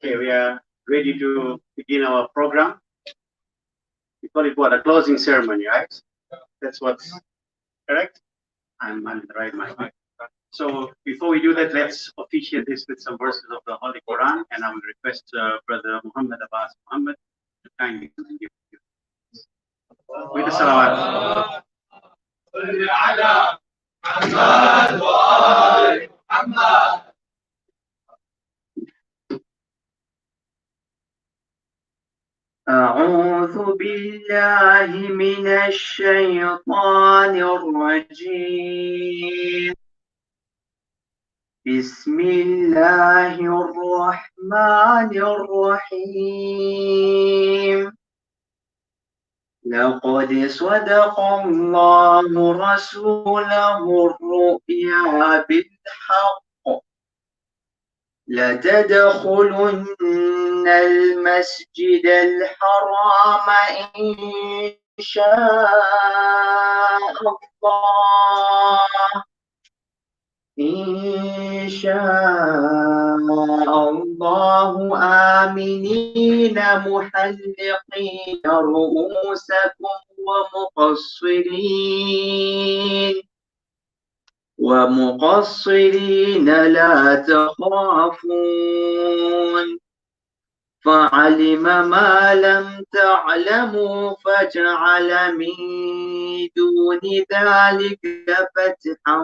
Okay, we are ready to begin our program. We call it what? A closing ceremony, right? That's what's correct? I'm in the right mind. So before we do that, let's officiate this with some verses of the Holy Quran, and I will request Brother Muhammad Abbas Muhammad to kindly give with the salawat. أعوذ بالله من الشيطان الرجيم. بسم الله الرحمن الرحيم. لقد صدق الله رسوله الرؤيا بالحق لتدخلن المسجد الحرام إن شاء الله آمنين محلقين رؤوسكم ومقصرين لا تخافون فعلم ما لم تعلموا فجعل من دون ذلك فتحا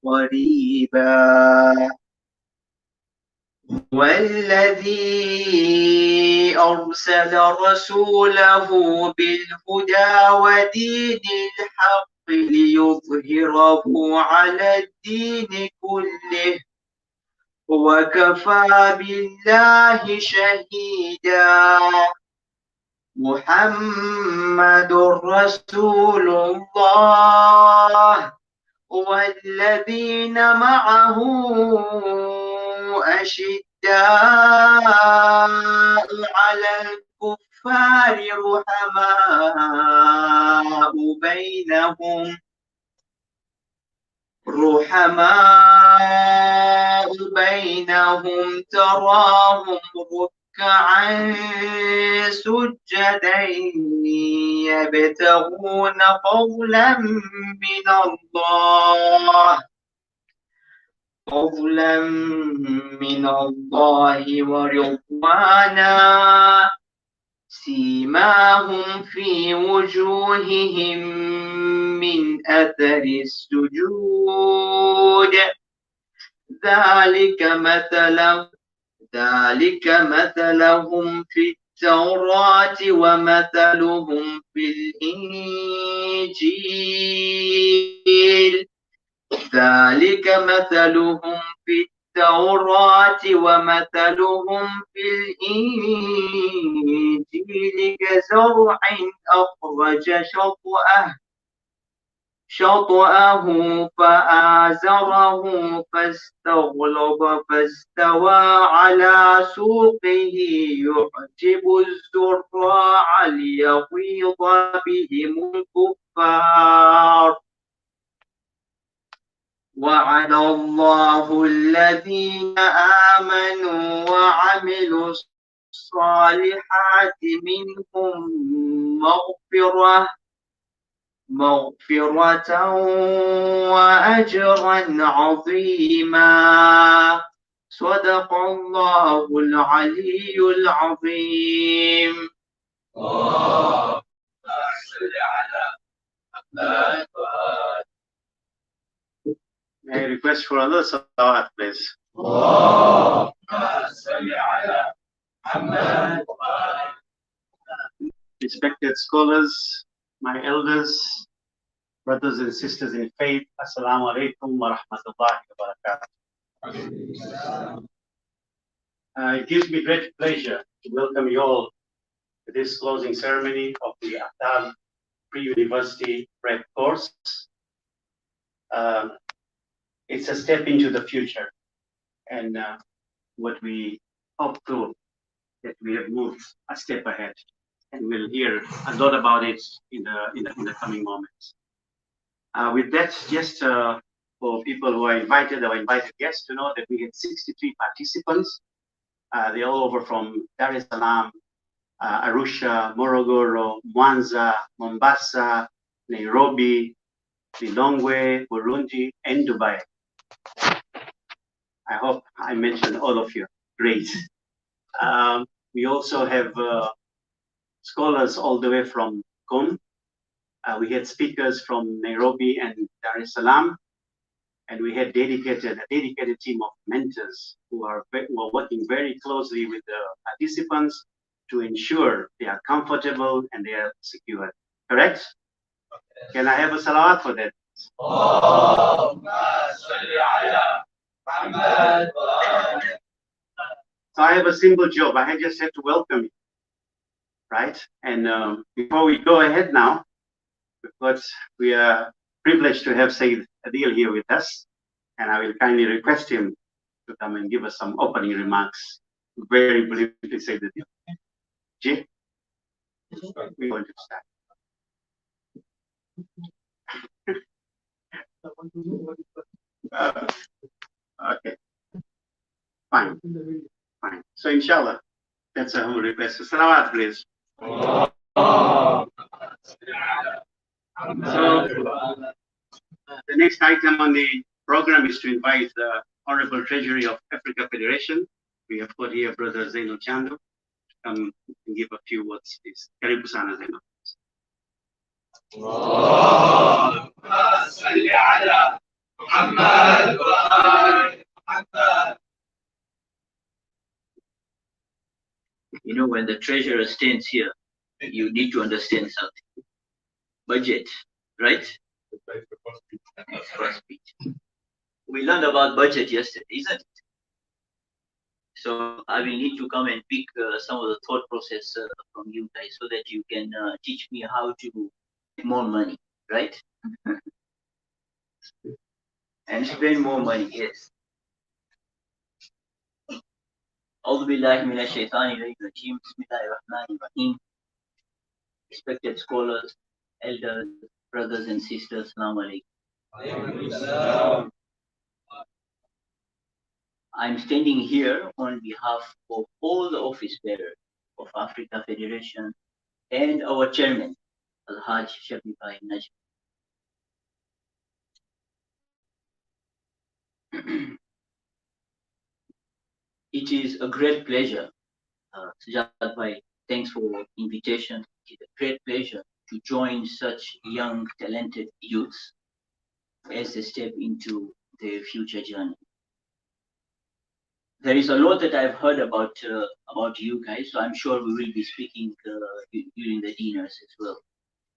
قريبا. هو الذي أرسل رسوله بالهدى ودين الحق ليظهره على الدين كله وكفى بالله شهيدا. محمد رسول الله والذين معه أشداء على الكفار رحماء بينهم تراهم ركعا سجدا يبتغون فضلا من الله ورضوانا سيماهم في وجوههم من أثر السجود ذلك مثلهم في التوراة ومثلهم في الإنجيل. ذلك مثلهم في التوراة ومثلهم في الإنجيل كزرع أخرج شطأه فآزره فاستغلظ فاستوى على سوقه يعجب الزراع ليغيظ بهم الكفار. وعد الله الذين آمنوا وعملوا الصالحات منهم مغفرة وأجرا عظيما. صدق الله العلي العظيم. May I request for another salawat, please? Respected scholars, my elders, brothers and sisters in faith, Assalamu alaikum wa rahmatullahi wa barakatuh. It gives me great pleasure to welcome you all to this closing ceremony of the Atal Pre-University Prep course. It's a step into the future, and what we hope to that we have moved a step ahead, and we'll hear a lot about it in the coming moments. With that, just for people who are invited or invited guests to know that we had 63 participants They're all over from Dar es Salaam, Arusha, Morogoro, Mwanza, Mombasa, Nairobi, Lilongwe, Burundi, and Dubai. I hope I mentioned all of you. Great. We also have scholars all the way from Qom. We had speakers from Nairobi and Dar es Salaam, and we had a dedicated team of mentors who are working very closely with the participants to ensure they are comfortable and they are secure. Correct? Can I have a salawat for that? So I have a simple job. I just have to welcome you, right? And before we go ahead now, because we are privileged to have Sayyid Adil here with us, and I will kindly request him to come and give us some opening remarks. Very briefly, Sayyid Adil. Jay, we're going to start. Okay, fine. So inshallah, that's a humble request. Salawat, please. So the next item on the program is to invite the Honorable Treasury of Africa Federation. We have got here Brother Zainul Chando to come and give a few words, please. Karibu sana Zainul. You know, when the treasurer stands here, you need to understand something. Budget, right? First speech. We learned about budget yesterday, isn't it? So I will need to come and pick some of the thought process from you guys so that you can teach me how to make more money, right? And spend more money, yes. أعوذ بالله من الشيطان الرجيم بسم الله الرحمن الرحيم. Respected scholars, elders, brothers and sisters, Assalamu alaikum. I'm standing here on behalf of all the office bearers of Africa Federation and our chairman, Al-Hajj Shafiqai Najm. It is a great pleasure, Sujat Bhai, thanks for invitation. It is a great pleasure to join such young, talented youths as they step into their future journey. There is a lot that I've heard about you guys, so I'm sure we will be speaking during the dinners as well.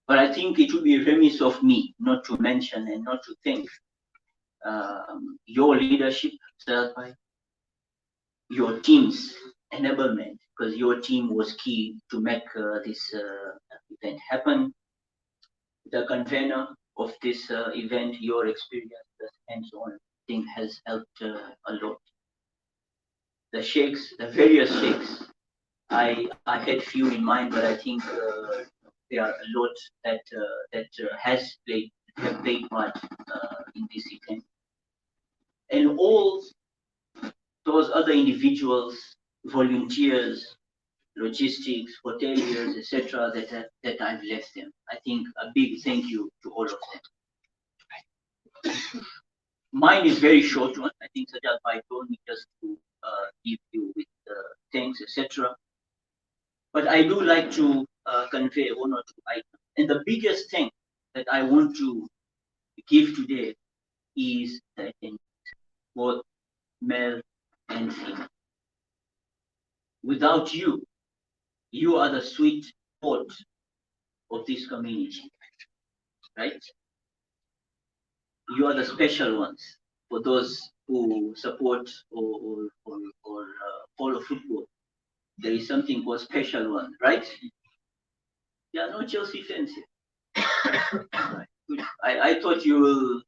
But I think it would be remiss of me not to mention and not to thank your leadership, Sujat Bhai, your team's enablement, because your team was key to make this event happen. The convener of this event, your experience and so on, I think has helped a lot. The sheikhs, the various sheikhs, I had few in mind, but I think there are a lot that have played part in this event, and all those other individuals, volunteers, logistics, hoteliers, etc., that I've left them. I think a big thank you to all of them. Mine is very short one. I think Sajjad Bhai told me just to give you with thanks, etc. But I do like to convey one or two items. And the biggest thing that I want to give today is the attendance, both male and female. Without you, you are the sweet spot of this community, right? You are the special ones for those who support or follow football. There is something called special one, right? There are no Chelsea fans here. Right. Good. I thought you will.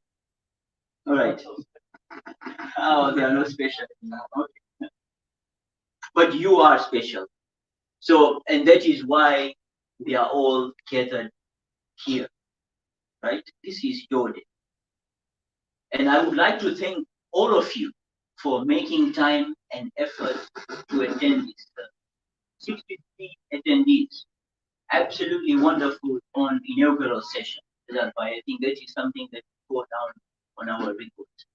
All right. Oh, there are no special. Okay. But you are special. So, and that is why we are all gathered here, right? This is your day. And I would like to thank all of you for making time and effort to attend this. 63 attendees, absolutely wonderful on inaugural session. I think that is something that we go down on our records.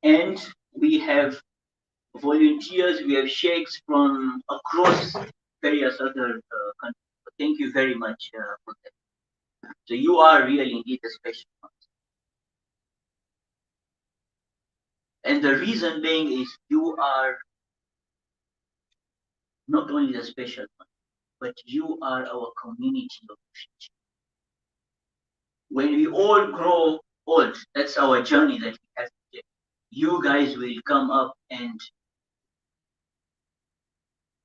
And we have volunteers, we have sheikhs from across various other countries. Thank you very much for that. So you are really indeed a special one. And the reason being is you are not only the special one, but you are our community of the future. When we all grow old, that's our journey that we have to take. You guys will come up and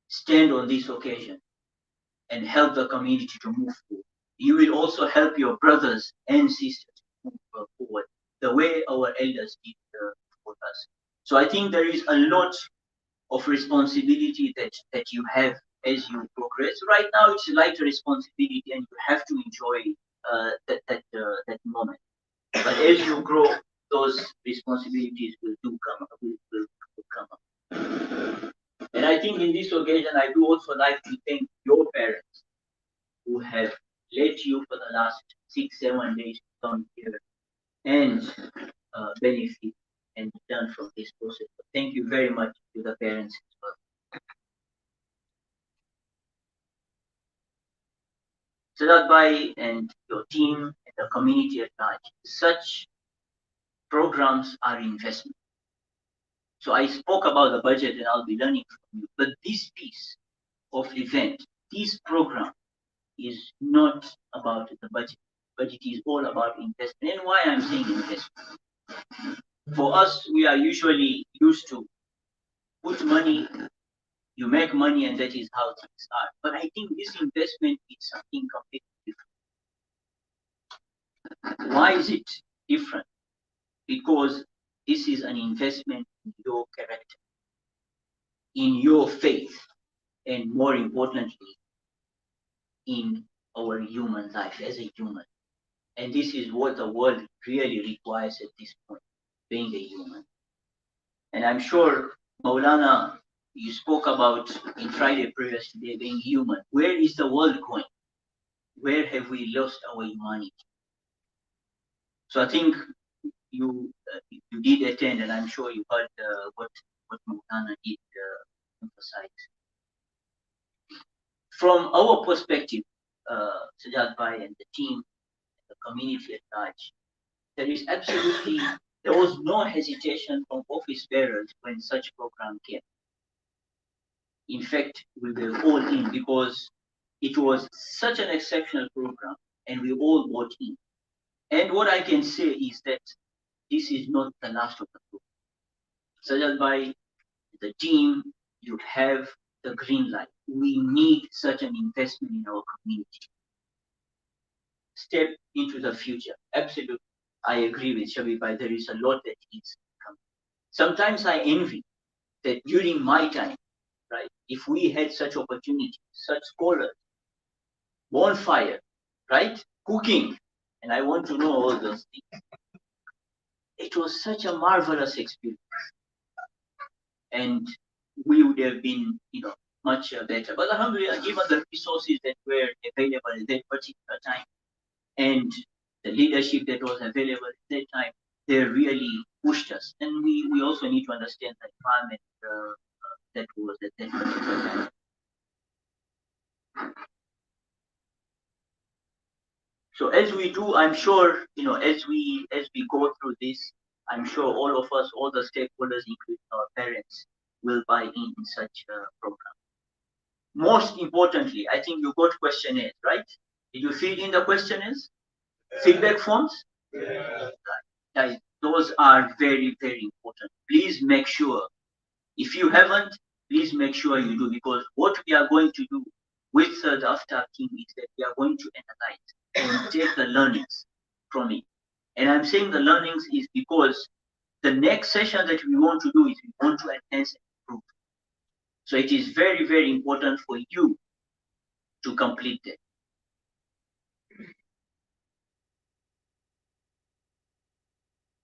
stand on this occasion and help the community to move forward. You will also help your brothers and sisters to move forward the way our elders did for us. So I think there is a lot of responsibility that you have as you progress. Right now, it's a lighter responsibility, and you have to enjoy that moment. But as you grow, those responsibilities will come up. And I think in this occasion, I do also like to thank your parents who have led you for the last 6-7 days to come here and benefit and learn from this process. So thank you very much to the parents as well. Sadat Bhai and your team and the community at large, such programs are investment. So I spoke about the budget and I'll be learning from you, but this piece of event, this program is not about the budget, but it is all about investment. And why I'm saying investment? For us, we are usually used to put money, you make money, and that is how things are. But I think this investment is something completely different. Why is it different? Because this is an investment in your character, in your faith, and more importantly, in our human life as a human. And this is what the world really requires at this point, being a human. And I'm sure, Maulana, you spoke about in Friday prayers today being human. Where is the world going? Where have we lost our humanity? So I think you did attend, and I'm sure you heard what Maulana did emphasize. From our perspective, Sajjad Bhai and the team, the community at large, there was no hesitation from office bearers when such program came. In fact, we were all in because it was such an exceptional program and we all bought in. And what I can say is that this is not the last of the program. Sajjad Bhai, the team, you have the green light. We need such an investment in our community. Step into the future. Absolutely. I agree with Shabib Bhai. There is a lot that is coming. Sometimes I envy that during my time, right, if we had such opportunities, such scholars, bonfire, right, cooking, and I want to know all those things. It was such a marvelous experience. And we would have been, much better. But alhamdulillah, given the resources that were available at that particular time and the leadership that was available at that time, they really pushed us. And we also need to understand the environment that was at that particular time. So as we do, I'm sure, as we go through this, I'm sure all of us, all the stakeholders, including our parents, will buy in such a program. Most importantly, I think you got questionnaires, right? Did you fill in the questionnaires? Feedback forms? Yeah. Guys, those are very, very important. Please make sure. If you haven't, please make sure you do, because what we are going to do with the Aftab team is that we are going to analyze and take the learnings from it. And I'm saying the learnings is because the next session that we want to do is we want to enhance and improve. So it is very, very important for you to complete that.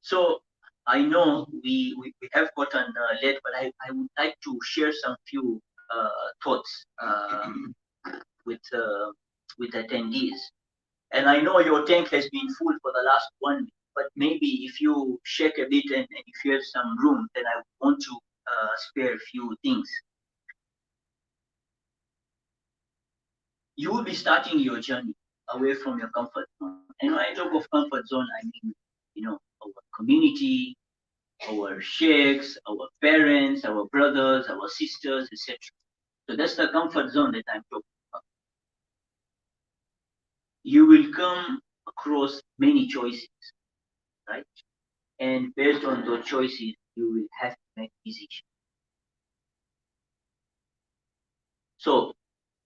So I know we have gotten late, but I would like to share some few thoughts with attendees. And I know your tank has been full for the last 1 week, but maybe if you shake a bit and if you have some room, then I want to spare a few things. You will be starting your journey away from your comfort zone. And when I talk of comfort zone, I mean, our community, our sheikhs, our parents, our brothers, our sisters, etc. So that's the comfort zone that I'm talking about. You will come across many choices, right? And based on those choices, you will have to make decisions. So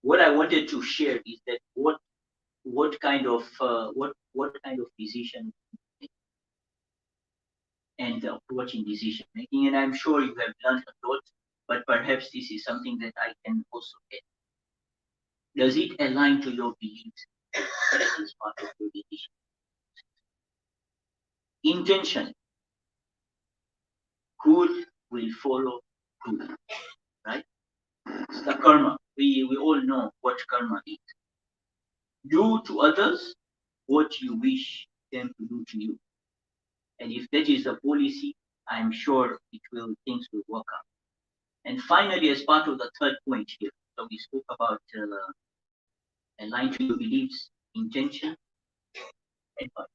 what I wanted to share is that what kind of decision and the approach in decision making, and I'm sure you have learned a lot, but perhaps this is something that I can also get. Does it align to your beliefs as part of your decision? Intention. Good will follow good, right? It's the karma. We all know what karma is. Do to others what you wish them to do to you. And if that is the policy, I'm sure things will work out. And finally, as part of the third point here, so we spoke about align to your beliefs, intention, advice.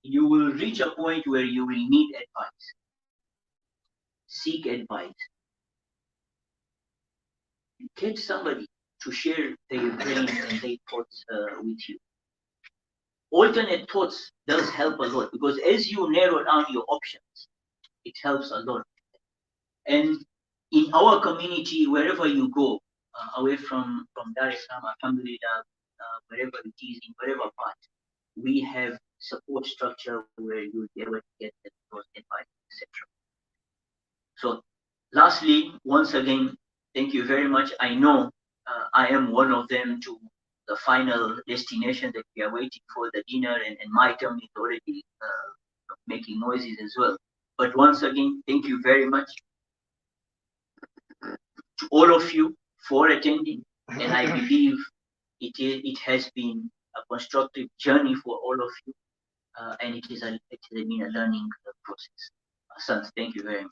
You will reach a point where you will need advice. Seek advice. Get somebody to share their brain and their thoughts with you. Alternate thoughts does help a lot, because as you narrow down your options, it helps a lot. And in our community, wherever you go, away from Dar es Salaam, Alhamdulillah, wherever it is, in whatever part, we have support structure where you'll be able to get those advice, etc. So lastly, once again, thank you very much. I know I am one of them to the final destination that we are waiting for, the dinner, and my tummy is already making noises as well. But once again, thank you very much to all of you for attending, and I believe it has been a constructive journey for all of you, and it has been a learning process. Asante, thank you very much.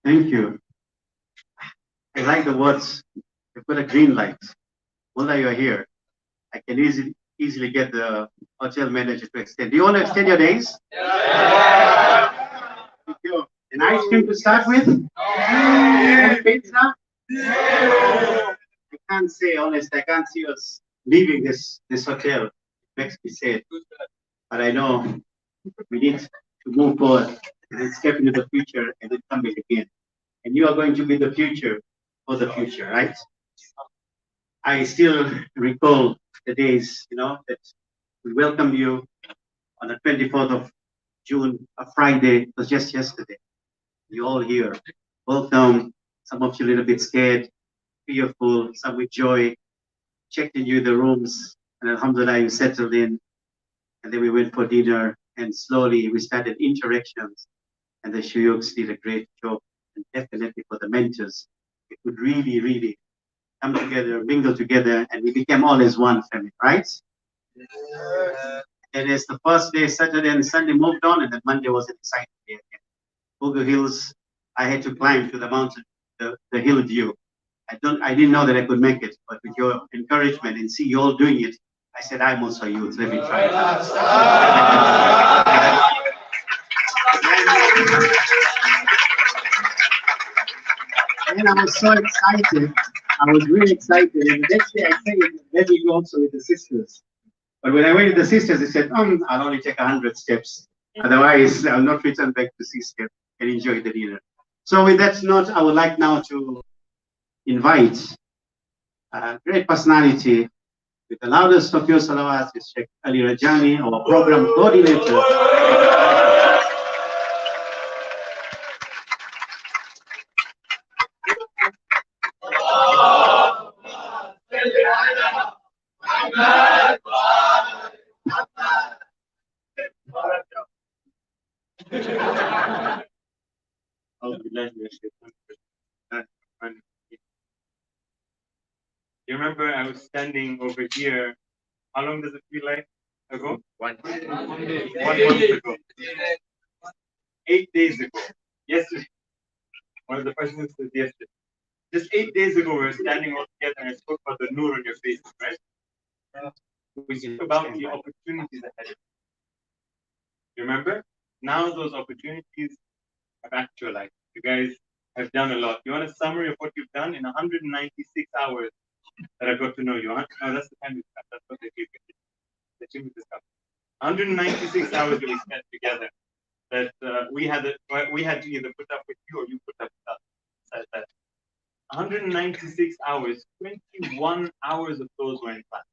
Thank you. I like the words. You put a green light. While you're here, I can easily get the hotel manager to extend. Do you want to extend your days? Yeah. Thank you. An ice cream to start with? Yeah. Pizza? Yeah. I can't say honest. I can't see us leaving this hotel. It makes me sad. But I know we need to move forward and step into the future and then come back again. And you are going to be the future for the future, right? I still recall the days, that we welcomed you on the 24th of June, a Friday. It was just yesterday. You're all here. Welcome. Some of you a little bit scared, fearful, some with joy. Checked in you in the rooms, and alhamdulillah, you settled in. And then we went for dinner, and slowly we started interactions. And the shuyukhs did a great job, and definitely for the mentors, it could really, really come together, mingle together, and we became all as one family, right? Yeah. And as the first day, Saturday and Sunday moved on, and then Monday was an exciting day again. Bogo Hills, I had to climb to the mountain, the hill view. I didn't know that I could make it, but with your encouragement and see you all doing it, I said, I'm also youth, let me try it. And I was so excited. I was really excited. And the next day I said, let me go also with the sisters. But when I went with the sisters, they said, I'll only take 100 steps. Otherwise, I'll not return back to C-Step and enjoy the dinner. So with that note, I would like now to invite a great personality with the loudest of your salawats, Sheikh Ali Rajani, our program coordinator. You remember I was standing over here. How long does it feel like ago? 1 month ago. 8 days ago. Yesterday. One of the persons said yesterday. Just 8 days ago, we were standing all together and I spoke about the nur on your faces, right? We spoke about the opportunities ahead. You remember? Now those opportunities have actualized. You guys have done a lot. You want a summary of what you've done in 196 hours that I got to know you? Huh? No, that's the time we spent. That's what they gave you. The team we discussed. 196 hours that we spent together. That we had to either put up with you or you put up with us. Said that 196 hours, 21 hours of those were in class.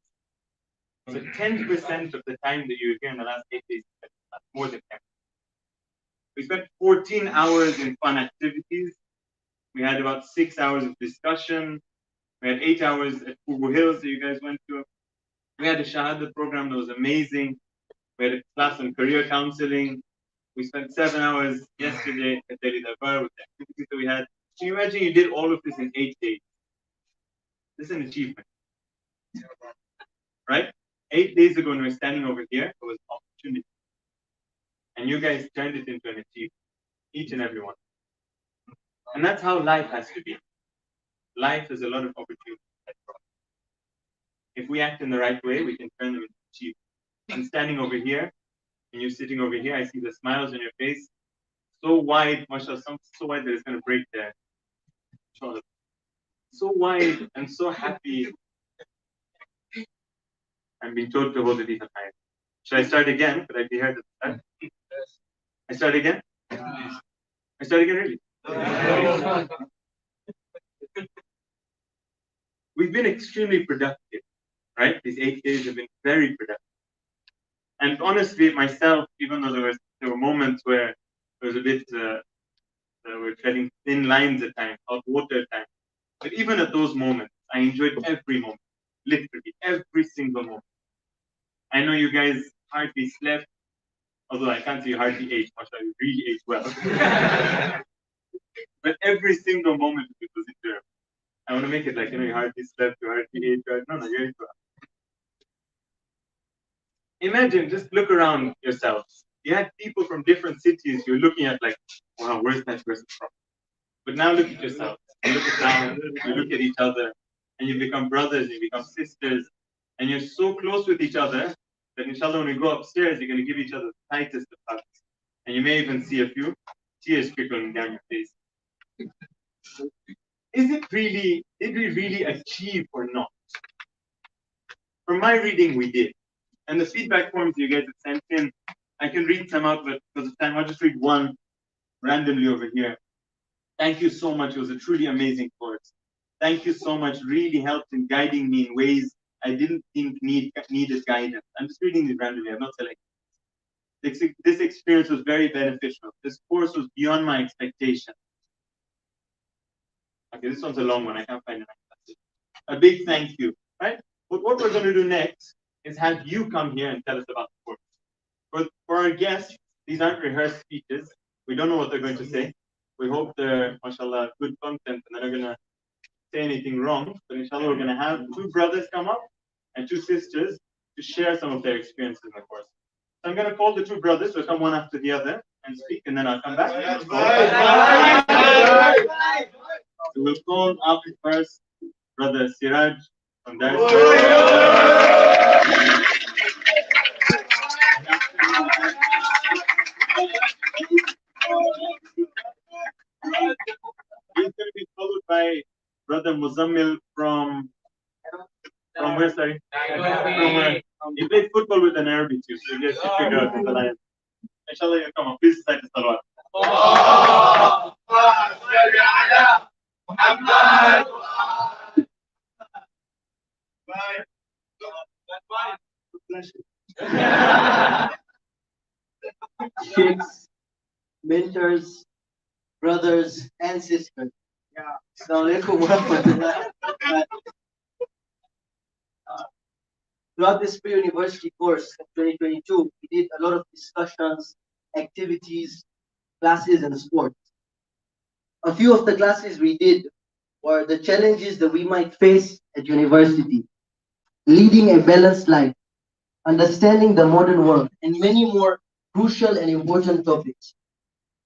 So 10% of the time that you were here in the last 8 days, more than 10. We spent 14 hours in fun activities. We had about 6 hours of discussion. We had 8 hours at Kubu Hills that you guys went to. We had a Shahada program that was amazing. We had a class on career counseling. We spent 7 hours yesterday at Delhi Darbar with the activities that we had. Can you imagine you did all of this in 8 days? This is an achievement. Right? 8 days ago when we were standing over here, it was opportunity. And you guys turned it into an achievement. Each and every one. And that's how life has to be. Life is a lot of opportunities. If we act in the right way, we can turn them into achievements. I'm standing over here, and you're sitting over here. I see the smiles on your face. So wide, mashallah, so wide that it's going to break there. So wide and so happy. I'm being told to hold it even higher. Should I start again? Could I be heard at the start? I start again? I start again, really? We've been extremely productive, right? These 8 days have been very productive. And honestly, myself, even though there were moments where there was a bit, we're treading thin lines at times, hot water at times. But even at those moments, I enjoyed every moment, literally every single moment. I know you guys hardly slept, although I can't say you hardly ate, mashallah, you really ate well. But every single moment of it was enjoyable. I want to make it like, you hardly slept, you hardly ate, no, you ate well. Imagine, just look around yourselves. You had people from different cities you're looking at like, wow, where's that person from? But now look at yourself. You look at now, you look at each other, and you become brothers, you become sisters, and you're so close with each other that inshallah when we go upstairs, you're going to give each other the tightest of hugs. And you may even see a few tears trickling down your face. Did we really achieve or not? From my reading, we did. And the feedback forms you guys have sent in, I can read some out, but because of time, I'll just read one randomly over here. Thank you so much. It was a truly amazing course. Thank you so much. Really helped in guiding me in ways I didn't think needed guidance. I'm just reading these randomly. I'm not selecting. This experience was very beneficial. This course was beyond my expectations. Okay, this one's a long one. I can't find it. A big thank you. Right? But what we're going to do next is have you come here and tell us about the course. For our guests, these aren't rehearsed speeches. We don't know what they're going to say. We hope they're, mashallah, good content and they're not going to say anything wrong. But inshallah, we're going to have 2 brothers come up and 2 sisters to share some of their experiences in the course. So I'm going to call the 2 brothers. We'll come one after the other and speak, and then I'll come back. So we'll call up first Brother Siraj from there. He's going to be followed by Brother Muzammil from where, sorry? From where? He played football with an Arabic too, so you guys should figure out the line. Inshallah, you come on. Please recite the salawat. Sheikhs, mentors, brothers, and sisters. Assalamu alaikum wa rahmatullah. Throughout this pre-university course of 2022, we did a lot of discussions, activities, classes, and sports. A few of the classes we did were the challenges that we might face at university, leading a balanced life, understanding the modern world, and many more crucial and important topics.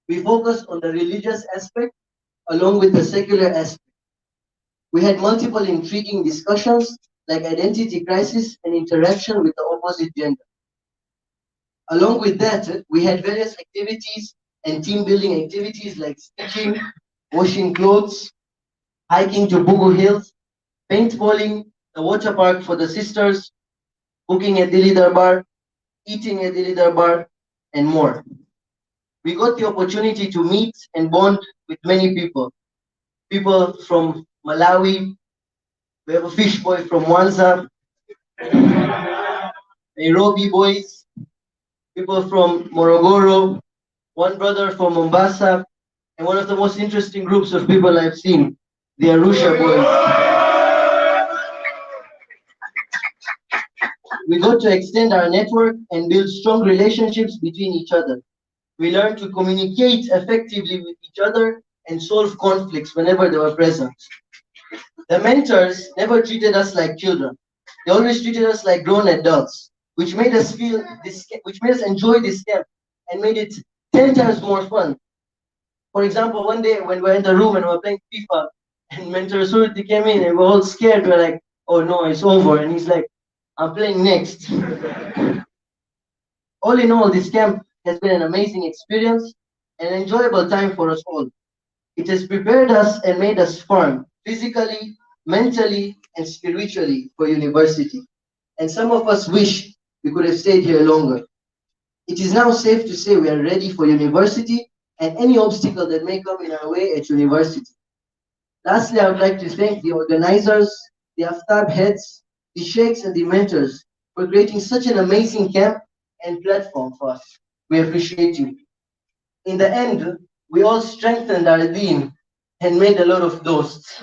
We focused on the religious aspect along with the secular aspect. We had multiple intriguing discussions like identity crisis and interaction with the opposite gender. Along with that, we had various activities and team building activities like stitching, washing clothes, hiking to Bugu Hills, paintballing, the water park for the sisters, cooking at Dili Darbar, eating at Dili Darbar, and more. We got the opportunity to meet and bond with many people. People from Malawi, we have a fish boy from Mwanza, Nairobi boys, people from Morogoro, one brother from Mombasa, and one of the most interesting groups of people I've seen, the Arusha boys. We got to extend our network and build strong relationships between each other. We learned to communicate effectively with each other and solve conflicts whenever they were present. The mentors never treated us like children. They always treated us like grown adults, which made us which made us enjoy this camp and made it 10 times more fun. For example, one day when we were in the room and we were playing FIFA, and Mentor Surti came in and we were all scared. We were like, oh no, it's over. And he's like, I'm playing next. All in all, this camp has been an amazing experience and an enjoyable time for us all. It has prepared us and made us firm, physically, mentally, and spiritually for university. And some of us wish we could have stayed here longer. It is now safe to say we are ready for university and any obstacle that may come in our way at university. Lastly, I would like to thank the organizers, the Aftab heads, the sheikhs, and the mentors for creating such an amazing camp and platform for us. We appreciate you. In the end, we all strengthened our deen and made a lot of dosts.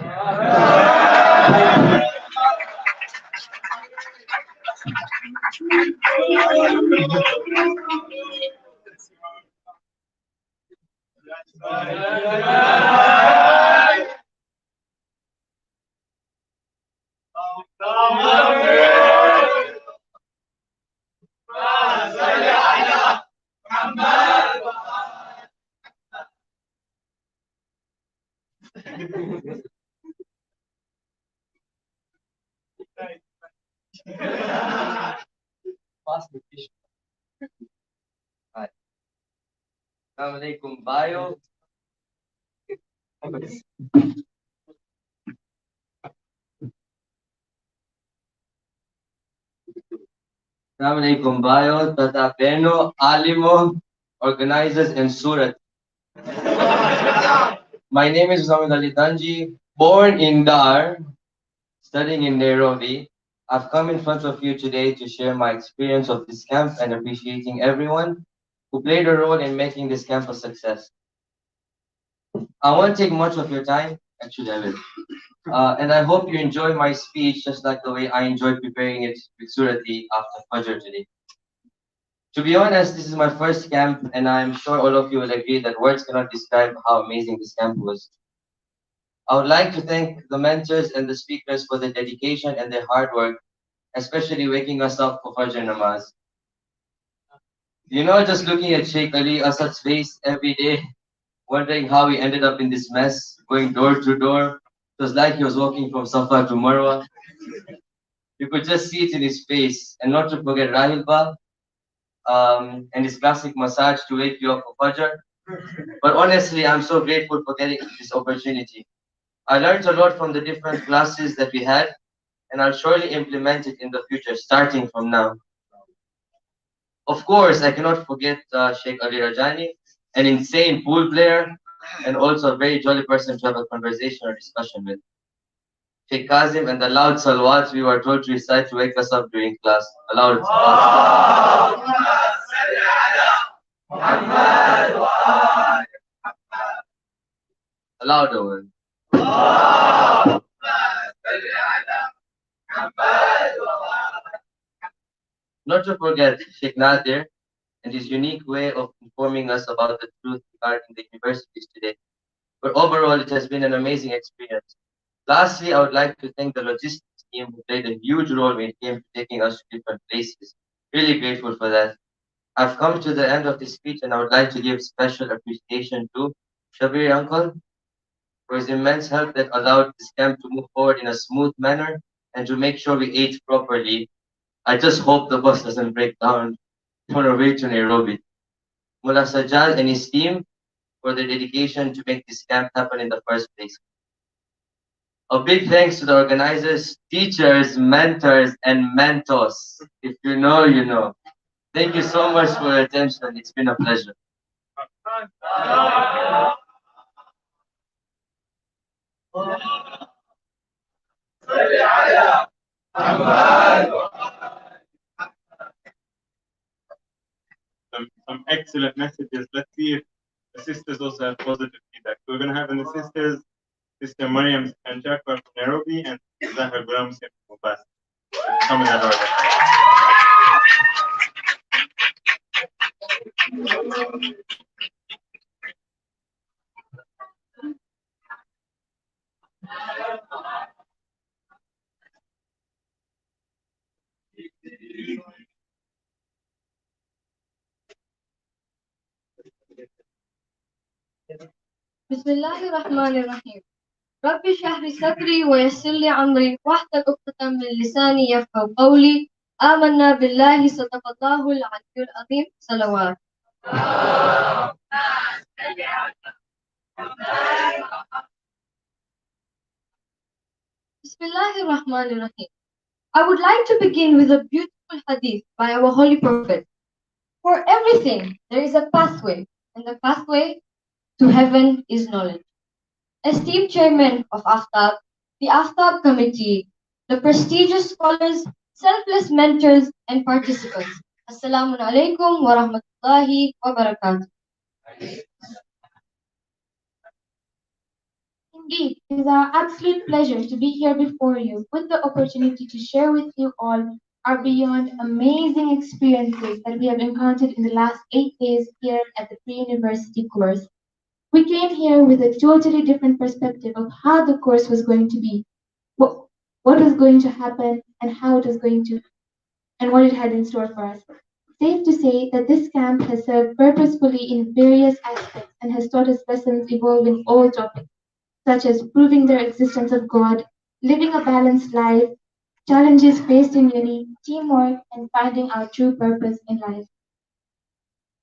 Assalamualaikum Bayo. Assalamualaikum Bayo, Tata Beno, Alimo, organizers and Surat. My name is Muhammad Ali Tanji, born in Dar, studying in Nairobi. I've come in front of you today to share my experience of this camp and appreciating everyone who played a role in making this camp a success. I won't take much of your time, actually I will. And I hope you enjoy my speech just like the way I enjoyed preparing it with Surati after Fajr today. To be honest, this is my first camp, and I'm sure all of you will agree that words cannot describe how amazing this camp was. I would like to thank the mentors and the speakers for their dedication and their hard work, especially waking us up for Fajr Namaz. You know, just looking at Sheikh Ali Asad's face every day, wondering how he ended up in this mess, going door to door. It was like he was walking from Safa to Marwa. You could just see it in his face, and not to forget Rahil Ba, and his classic massage to wake you up for Fajr. But honestly, I'm so grateful for getting this opportunity. I learned a lot from the different classes that we had, and I'll surely implement it in the future, starting from now. Of course, I cannot forget Sheikh Ali Rajani, an insane pool player, and also a very jolly person to have a conversation or discussion with. Sheikh Kazim and the loud salawats we were told to recite to wake us up during class. A loud salawat. A louder one. Not to forget Sheikh Nadir and his unique way of informing us about the truth regarding the universities today. But overall, it has been an amazing experience. Lastly, I would like to thank the logistics team who played a huge role when it came to taking us to different places. Really grateful for that. I've come to the end of this speech and I would like to give special appreciation to Shabir Uncle for his immense help that allowed this camp to move forward in a smooth manner and to make sure we ate properly. I just hope the bus doesn't break down on our way to Nairobi. Mullah Sajjad and his team for their dedication to make this camp happen in the first place. A big thanks to the organizers, teachers, mentors, and mentors. If you know, you know. Thank you so much for your attention. It's been a pleasure. Some excellent messages. Let's see if the sisters also have positive feedback. So we're going to have in the sisters, Sister Mariam and Jafar from Nairobi and Zahra Ghulam from Mombasa. Come in that order. بسم الله الرحمن الرحيم. رب اشرح لي صدري ويسر لي أمري واحلل عقدة من لساني يفقهوا قولي. آمنا بالله صدق الله العلي العظيم. صلوات. Bismillahir Rahmanir Rahim. I would like to begin with a beautiful hadith by our Holy Prophet. For everything, there is a pathway, and the pathway to heaven is knowledge. Esteemed Chairman of AFTAB, the AFTAB Committee, the prestigious scholars, selfless mentors, and participants. Assalamu alaikum wa rahmatullahi wa barakatuh. Indeed, it is our absolute pleasure to be here before you with the opportunity to share with you all our beyond amazing experiences that we have encountered in the last 8 days here at the pre-university course. We came here with a totally different perspective of how the course was going to be, what was going to happen, and how it was going to, and what it had in store for us. Safe to say that this camp has served purposefully in various aspects and has taught us lessons involving all topics, such as proving the existence of God, living a balanced life, challenges faced in uni, teamwork, and finding our true purpose in life.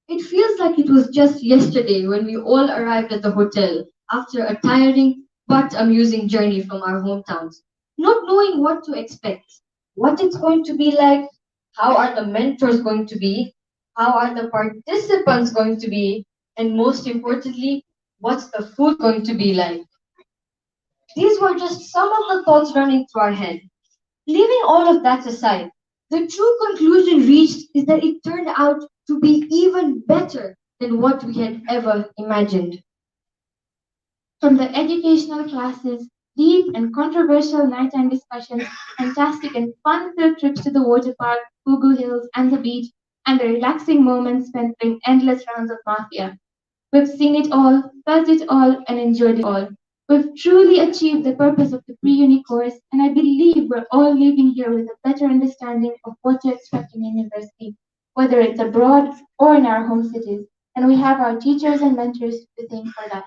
It feels like it was just yesterday when we all arrived at the hotel after a tiring but amusing journey from our hometowns, not knowing what to expect, what it's going to be like, how are the mentors going to be, how are the participants going to be, and most importantly, what's the food going to be like. These were just some of the thoughts running through our head. Leaving all of that aside, the true conclusion reached is that it turned out to be even better than what we had ever imagined. From the educational classes, deep and controversial nighttime discussions, fantastic and fun-filled trips to the water park, Fugu Hills, and the beach, and the relaxing moments spent playing endless rounds of Mafia. We've seen it all, felt it all, and enjoyed it all. We've truly achieved the purpose of the pre-uni course, and I believe we're all leaving here with a better understanding of what to expect in university, whether it's abroad or in our home cities. And we have our teachers and mentors to thank for that.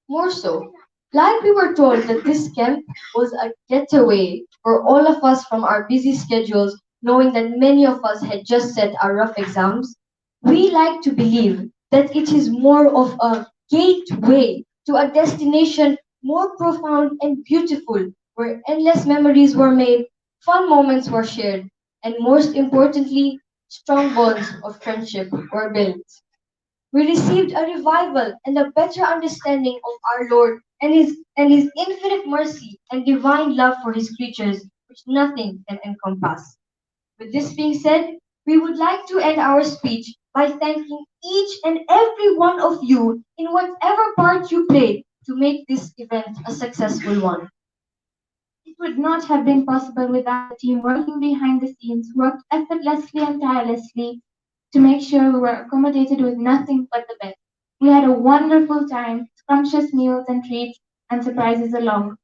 More so, like we were told that this camp was a getaway for all of us from our busy schedules, knowing that many of us had just set our rough exams, we like to believe that it is more of a gateway to a destination more profound and beautiful, where endless memories were made, fun moments were shared, and most importantly, strong bonds of friendship were built. We received a revival and a better understanding of our Lord and his infinite mercy and divine love for his creatures, which nothing can encompass. With this being said, we would like to end our speech by thanking each and every one of you in whatever part you played to make this event a successful one. It would not have been possible without the team working behind the scenes, who worked effortlessly and tirelessly to make sure we were accommodated with nothing but the best. We had a wonderful time, scrumptious meals and treats, and surprises along.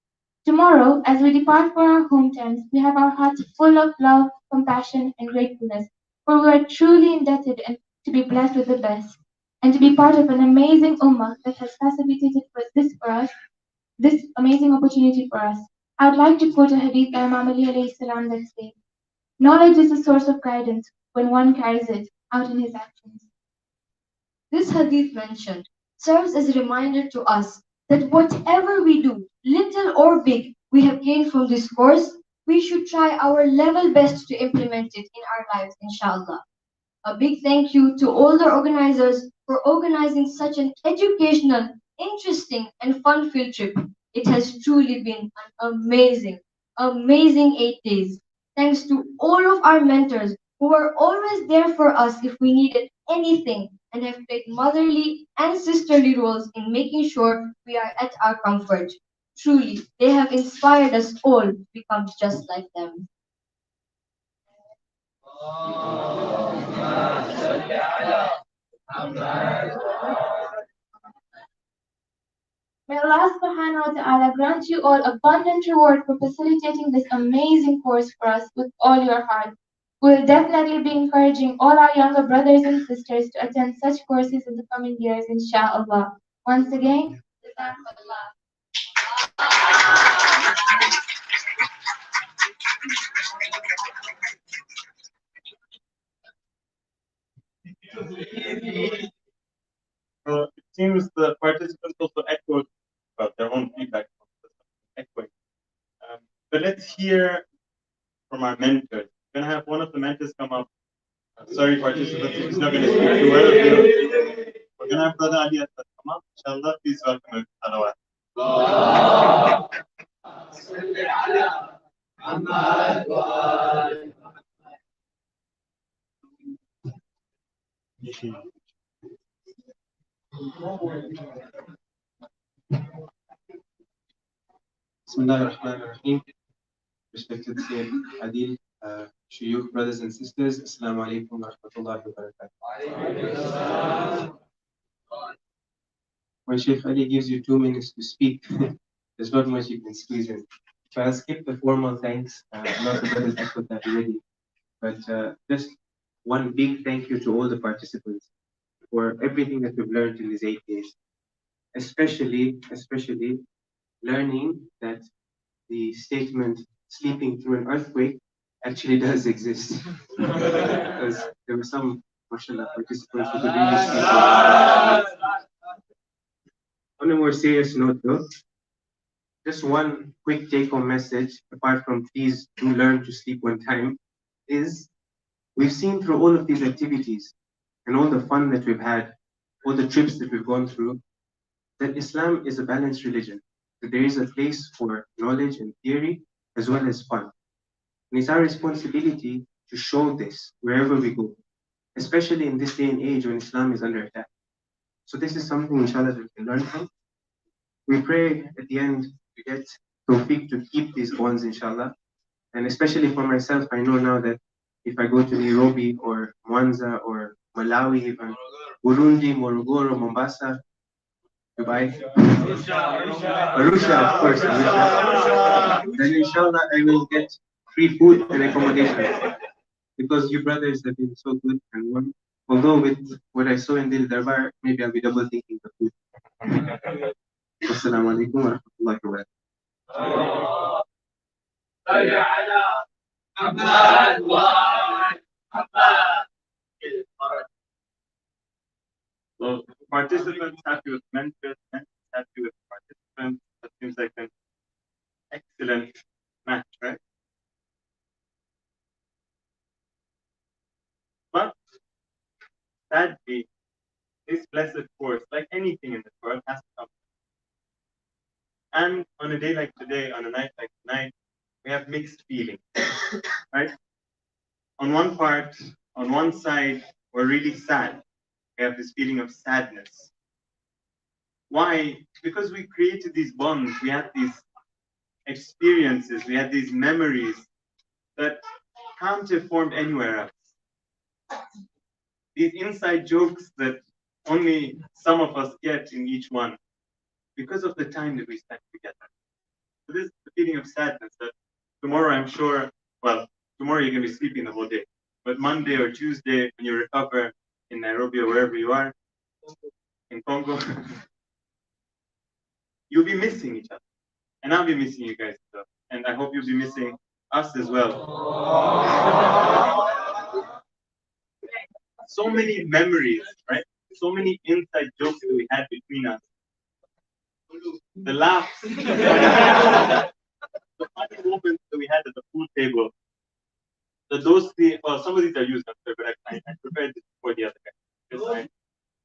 Tomorrow, as we depart for our hometowns, we have our hearts full of love, compassion, and gratefulness, for we are truly indebted and to be blessed with the best, and to be part of an amazing ummah that has facilitated for us, this amazing opportunity for us. I would like to quote a hadith by Imam Ali alayhi salam that says, "Knowledge is a source of guidance when one carries it out in his actions." This hadith mentioned serves as a reminder to us that whatever we do, little or big, we have gained from this course, we should try our level best to implement it in our lives, inshallah. A big thank you to all the organizers for organizing such an educational, interesting, and fun field trip. It has truly been an amazing 8 days. Thanks to all of our mentors who were always there for us if we needed anything and have played motherly and sisterly roles in making sure we are at our comfort. Truly, they have inspired us all to become just like them. May Allah subhanahu wa ta'ala grant you all abundant reward for facilitating this amazing course for us with all your heart. We will definitely be encouraging all our younger brothers and sisters to attend such courses in the coming years, inshallah. Once again, Jazakallah. So it seems the participants also echoed about their own feedback. Echoing. But let's hear from our mentors. We're going to have one of the mentors come up. Sorry, participants, if he's not going to speak to one of you. We're going to have Brother Ali Asad come up. Inshallah, please welcome him. Salawat. Bismillah ar-Rahman ar-Rahim. Respected Sayyid Adil, Shuyukh, brothers and sisters, Assalamu alaikum wa rahmatullahi wa barakatuh. When Sheikh Ali gives you 2 minutes to speak, there's not much you can squeeze in. So I'll skip the formal thanks. A lot of brothers echoed that already. But just one big thank you to all the participants for everything that we've learned in these 8 days. Especially learning that the statement sleeping through an earthquake actually does exist. Because there were some, mashallah, participants who could really sleep. On a more serious note though, just one quick take-home message, apart from please do learn to sleep on time, is we've seen through all of these activities and all the fun that we've had, all the trips that we've gone through, that Islam is a balanced religion. That there is a place for knowledge and theory as well as fun. And it's our responsibility to show this wherever we go, especially in this day and age when Islam is under attack. So this is something, inshallah, that we can learn from. We pray at the end to get tawfiq to keep these bonds, inshallah. And especially for myself, I know now that if I go to Nairobi or Mwanza or Malawi, even Burundi, Morogoro, Mombasa, Dubai, Arusha, of course, Arusha. Then inshallah I will get free food and accommodation because you brothers have been so good and warm. Although with what I saw in Dil Darbar, maybe I'll be double thinking the food. Wassalamu alaikum wa rahmatullahi wa So participants happy with mentors, mentors happy with participants. That seems like an excellent match, right? But sadly, this blessed course, like anything in this world, has to come. And on a day like today, on a night like tonight, we have mixed feelings, right? On one side, we're really sad. We have this feeling of sadness. Why? Because we created these bonds, we had these experiences, we had these memories that can't be formed anywhere else. These inside jokes that only some of us get in each one because of the time that we spent together. So this is the feeling of sadness that tomorrow I'm sure, well, tomorrow you're going to be sleeping the whole day. But Monday or Tuesday, when you recover in Nairobi or wherever you are, in Congo, you'll be missing each other. And I'll be missing you guys as well. And I hope you'll be missing us as well. So many memories, right? So many inside jokes that we had between us. The laughs, the funny moments that we had at the food table. Those three, well, some of these are used up there, but I prepared this for the other guy.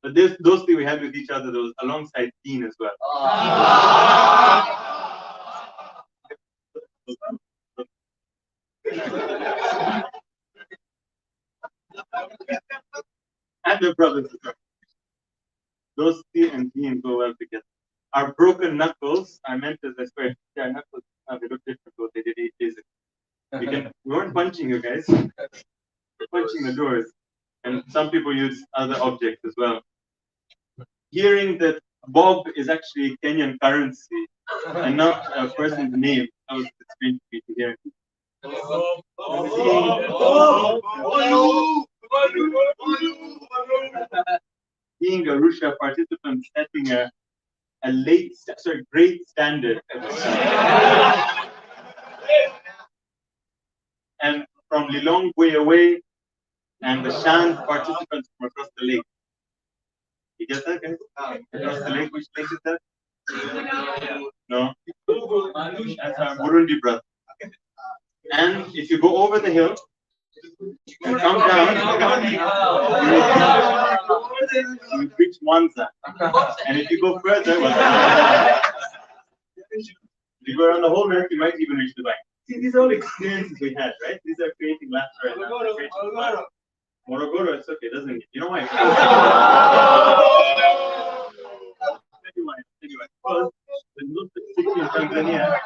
But those three we had with each other, those alongside Dean as well. And the brothers as well. Those three and Dean go well together. Our broken knuckles, our mentors, I swear, their knuckles they look different to what they did 8 days ago. We weren't punching you guys. We're punching the doors. And some people use other objects as well. Hearing that Bob is actually Kenyan currency and not a person's name, that was strange for me to hear. Being a Russia participant setting a great standard. And from Lilong way away, and the Shan participants from across the lake. You get that, guys? Across the lake, which lake is that? No? That's our Burundi brother. And if you go over the hill, and come down, you reach Mwanza. And if you go further, if you go around the whole map, you might even reach Dubai. See, these are all experiences we had, right? These are creating laughter right now. Morogoro, it's okay, doesn't it? You know why? Anyway, well, there's no city in Tanzania.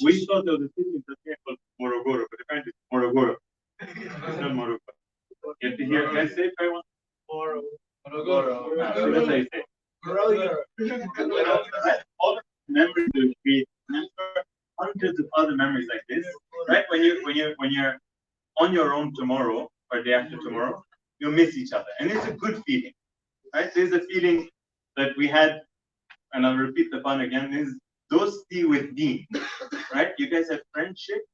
We thought there was a city in Tanzania called Morogoro, but apparently it's Morogoro. It's not Morogoro. You have to hear, can I say it very well? Morogoro. That's how you say it. All the memories that we create, hundreds of other memories like this, right? When you're on your own tomorrow or day after tomorrow, you'll miss each other, and it's a good feeling, right? There's a feeling that we had, and I'll repeat the fun again. Is those tea with Dean, right? You guys had friendship,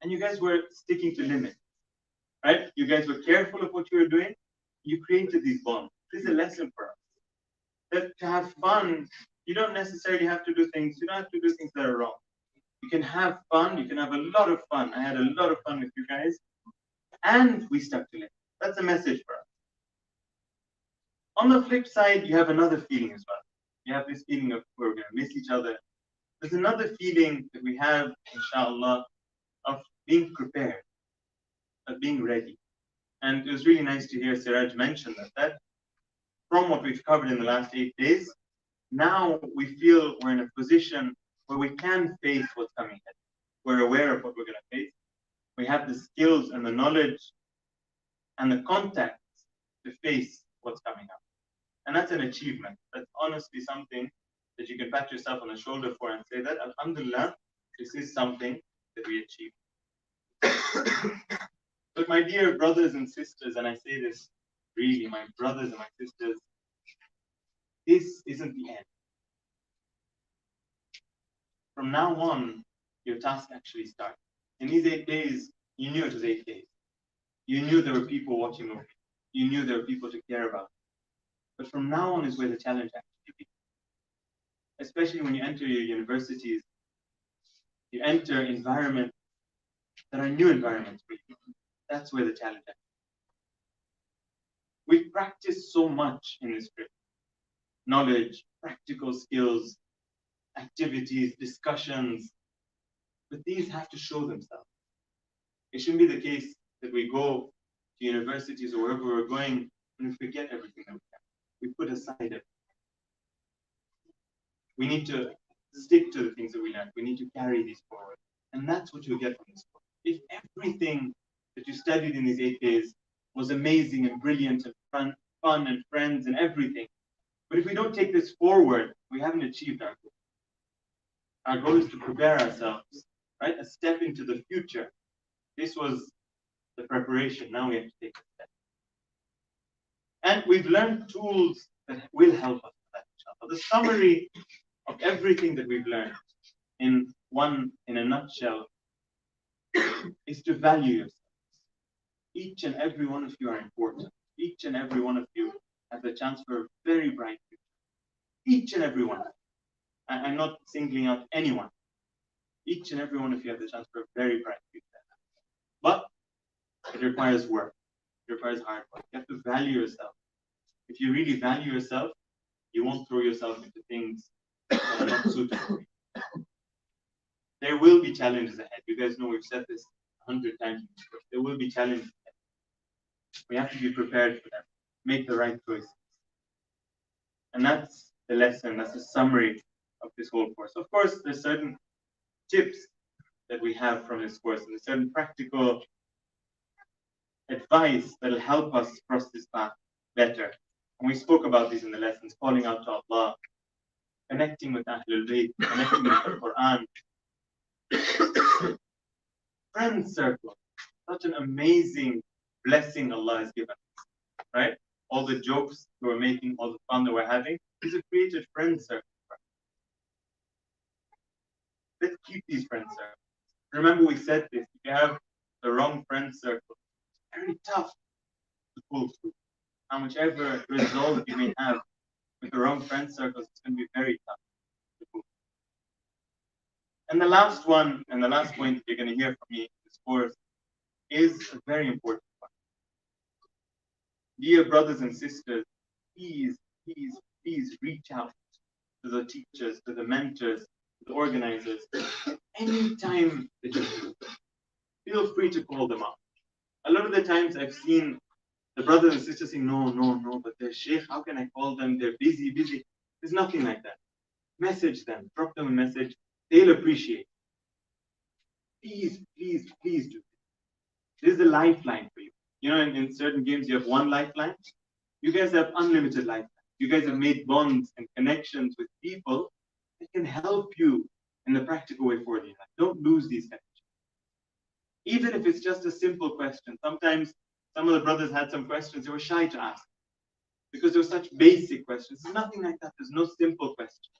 and you guys were sticking to limits, right? You guys were careful of what you were doing. You created these bonds. This is a lesson for us. That to have fun, you don't necessarily have to do things. You don't have to do things that are wrong. You can have fun. You can have a lot of fun. I had a lot of fun with you guys, and we stuck to it. That's a message for us. On the flip side, you have another feeling as well. You have this feeling of we're going to miss each other. There's another feeling that we have, inshallah, of being prepared, of being ready. And it was really nice to hear Siraj mention that from what we've covered in the last 8 days, now we feel we're in a position where we can face what's coming ahead. We're aware of what we're going to face. We have the skills and the knowledge and the contacts to face what's coming up. And that's an achievement. That's honestly something that you can pat yourself on the shoulder for and say that, Alhamdulillah, this is something that we achieved. But my dear brothers and sisters, and I say this really, my brothers and my sisters, this isn't the end. From now on, your task actually starts. In these 8 days, you knew it was 8 days. You knew there were people watching over you. You knew there were people to care about. But from now on is where the challenge actually begins. Especially when you enter your universities, you enter environments that are new environments for you. That's where the challenge is. We practice so much in this trip. Knowledge, practical skills, activities, discussions. But these have to show themselves. It shouldn't be the case that we go to universities or wherever we're going and we forget everything that we have. We put aside everything. We need to stick to the things that we learned. We need to carry these forward. And that's what you'll get from this book. If everything that you studied in these 8 days was amazing and brilliant and fun and friends and everything, but if we don't take this forward, we haven't achieved our goal. Our goal is to prepare ourselves, right? A step into the future. This was the preparation. Now we have to take a step. And we've learned tools that will help us with that, inshallah. The summary of everything that we've learned in a nutshell, is to value yourselves. Each and every one of you are important. Each and every one of you has a chance for a very bright future. Each and every one. I'm not singling out anyone. Each and every one of you has a chance for a very bright future. But it requires work. It requires hard work. You have to value yourself. If you really value yourself, you won't throw yourself into things that are not suitable for you. There will be challenges ahead. You guys know we've said this 100 times. There will be challenges ahead. We have to be prepared for them. Make the right choices. And that's the lesson, that's the summary of this whole course. Of course, there's certain tips that we have from this course, and there's certain practical advice that will help us cross this path better. And we spoke about these in the lessons, calling out to Allah, connecting with Ahlul Bayt, connecting with the Quran. Friend circle, such an amazing blessing Allah has given us, right? All the jokes that we're making, all the fun that we're having, is a created friend circle. Let's keep these friend circles. Remember we said this, if you have the wrong friend circle, it's very tough to pull through. And whichever result you may have with the wrong friend circles, it's going to be very tough to pull through. And the last one, and the last point that you're going to hear from me in this course is a very important one. Dear brothers and sisters, please, please, please reach out to the teachers, to the mentors, to the organizers. Anytime that you do, feel free to call them up. A lot of the times I've seen the brothers and sisters saying, no, but they're sheikh, how can I call them? They're busy. There's nothing like that. Message them, drop them a message. They'll appreciate. Please, please, please do. This is a lifeline for you. You know, in certain games, you have one lifeline. You guys have unlimited lifeline. You guys have made bonds and connections with people that can help you in the practical way forward in life. Don't lose these connections. Even if it's just a simple question. Sometimes some of the brothers had some questions they were shy to ask because they were such basic questions. There's nothing like that. There's no simple question.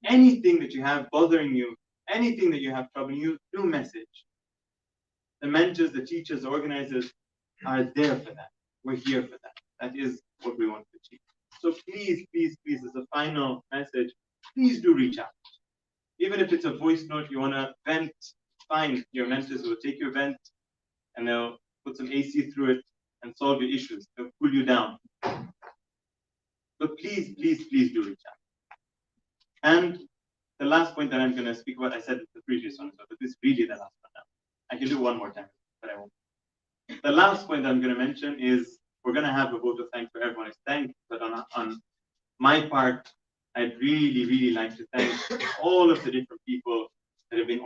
Anything that you have bothering you, anything that you have troubling you, do message. The mentors, the teachers, the organizers are there for that. We're here for that. That is what we want to achieve. So please, please, please, as a final message, please do reach out. Even if it's a voice note, you want to vent, fine. Your mentors will take your vent and they'll put some AC through it and solve your issues. They'll pull you down. But please, please, please do reach out. And the last point that I'm going to speak about, I said it's the previous one, but this is really the last one now. I can do one more time, but I won't. The last point that I'm going to mention is we're going to have a vote of thanks for everyone. It's thanks, but on my part, I'd really, really like to thank all of the different people that have been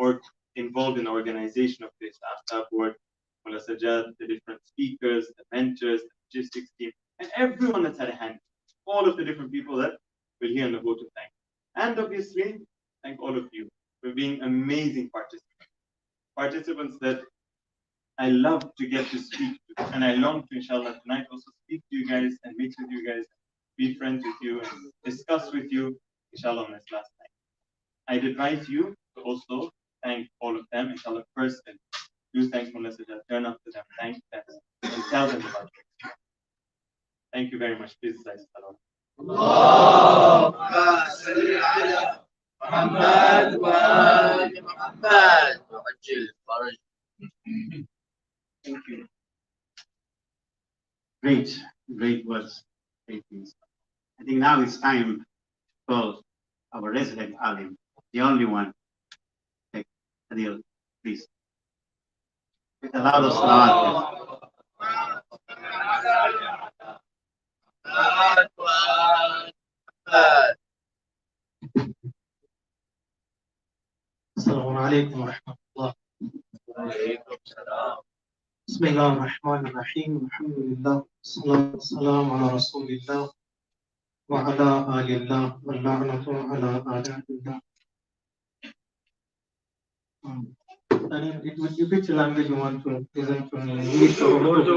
involved in the organization of this Aftab board, Mullah Sajjad, the different speakers, the mentors, the logistics team, and everyone that's had a hand. All of the different people that will hear in the vote of thanks. And obviously, thank all of you for being amazing participants. Participants that I love to get to speak to, and I long to, inshallah, tonight also speak to you guys and meet with you guys, be friends with you, and discuss with you, inshallah, on this last night. I'd advise you to also thank all of them, inshallah, first, and do thank Mullah Sajjad, turn up to them, thank them, and tell them about it. Thank you very much. Please, salam. اللهم صل على محمد وآل محمد وعجل فرج. Thank you. Great words. Great things. I think now it's time to call our resident alim, the only one. Take Adil, please. With a loud salawat. السلام عليكم ورحمة الله. وعليكم السلام. بسم الله الرحمن الرحيم. الحمد لله والصلاة والسلام على رسول الله وعلى آل الله واللعنة على أعداء الله. Which language you want to listen to me? English or Urdu?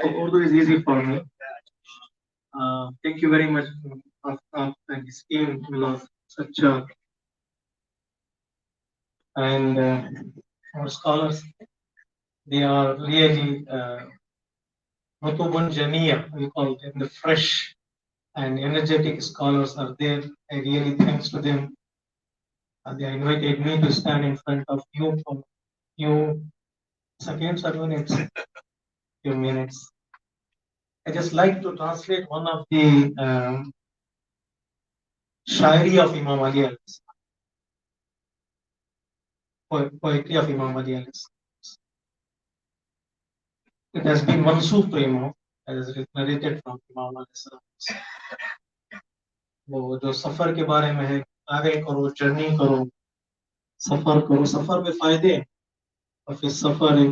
Urdu is easy for me. Thank you very much of esteemed such and our scholars. They are really Rutubun Jamia, we call them the fresh and energetic scholars are there. I really thanks to them. They invited me to stand in front of you for few seconds or minutes. Few minutes. I just like to translate one of the Shairi of Imam Ali alayhi salam, poetry of Imam Ali alayhi salam. It has been mansoob to Imam, as narrated from Imam alayhi salam. वो जो सफर के बारे में है, आगे करो, journey करो, सफर में फायदे हैं। और फिर सफर है,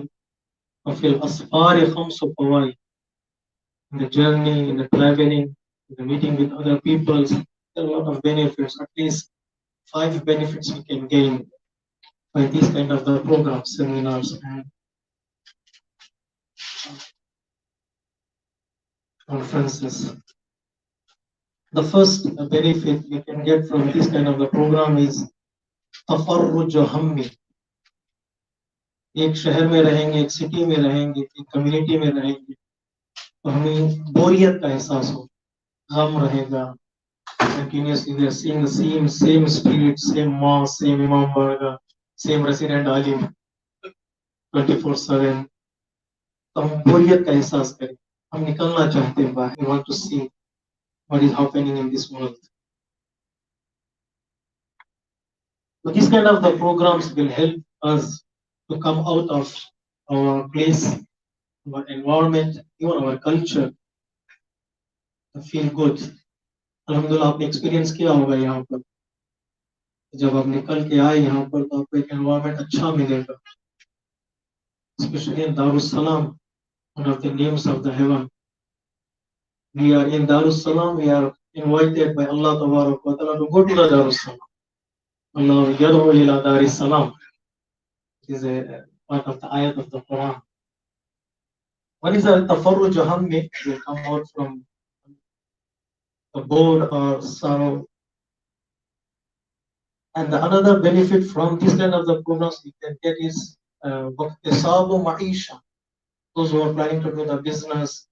और फिर असफार comes फवाइद. In the journey, in the traveling, in the meeting with other people, there are a lot of benefits. At least 5 benefits we can gain by these kind of the programs, seminars, and conferences. The first benefit we can get from this kind of the program is तफर्रुज हम्मी. एक शहर में रहेंगे, एक city में रहेंगे, एक community में रहेंगे, तो हमें बोरियत का एहसास हो, गम रहेगा. Continuously we are seeing the same street, same mosque, same Imam Barga, same resident alim 24/7. तो हम बोरियत का एहसास करें, हम निकलना चाहते हैं बाहर. We want to see what is happening in this world. So these kind of the programs will help us to come out of our place, our environment, even our culture, to feel good. अल्हम्दुलिल्लाह आपने experience किया होगा यहाँ पर. जब आप निकल के आए यहाँ पर तो आपको एक एनवायरनमेंट अच्छा मिलेगा. Especially in Darussalam, one of the names of the heaven. We are in Darussalam, we are invited by Allah Tabarak wa Ta'ala to go to the Darussalam. Allah yad'u ila Darussalam. It is a part of the ayat of the Quran. What is the tafarruj hammi? Will come out from the bored or sorrow. And the another benefit from this kind of the programs we can get is waqtisabu ma'isha. Those who are planning to do the business,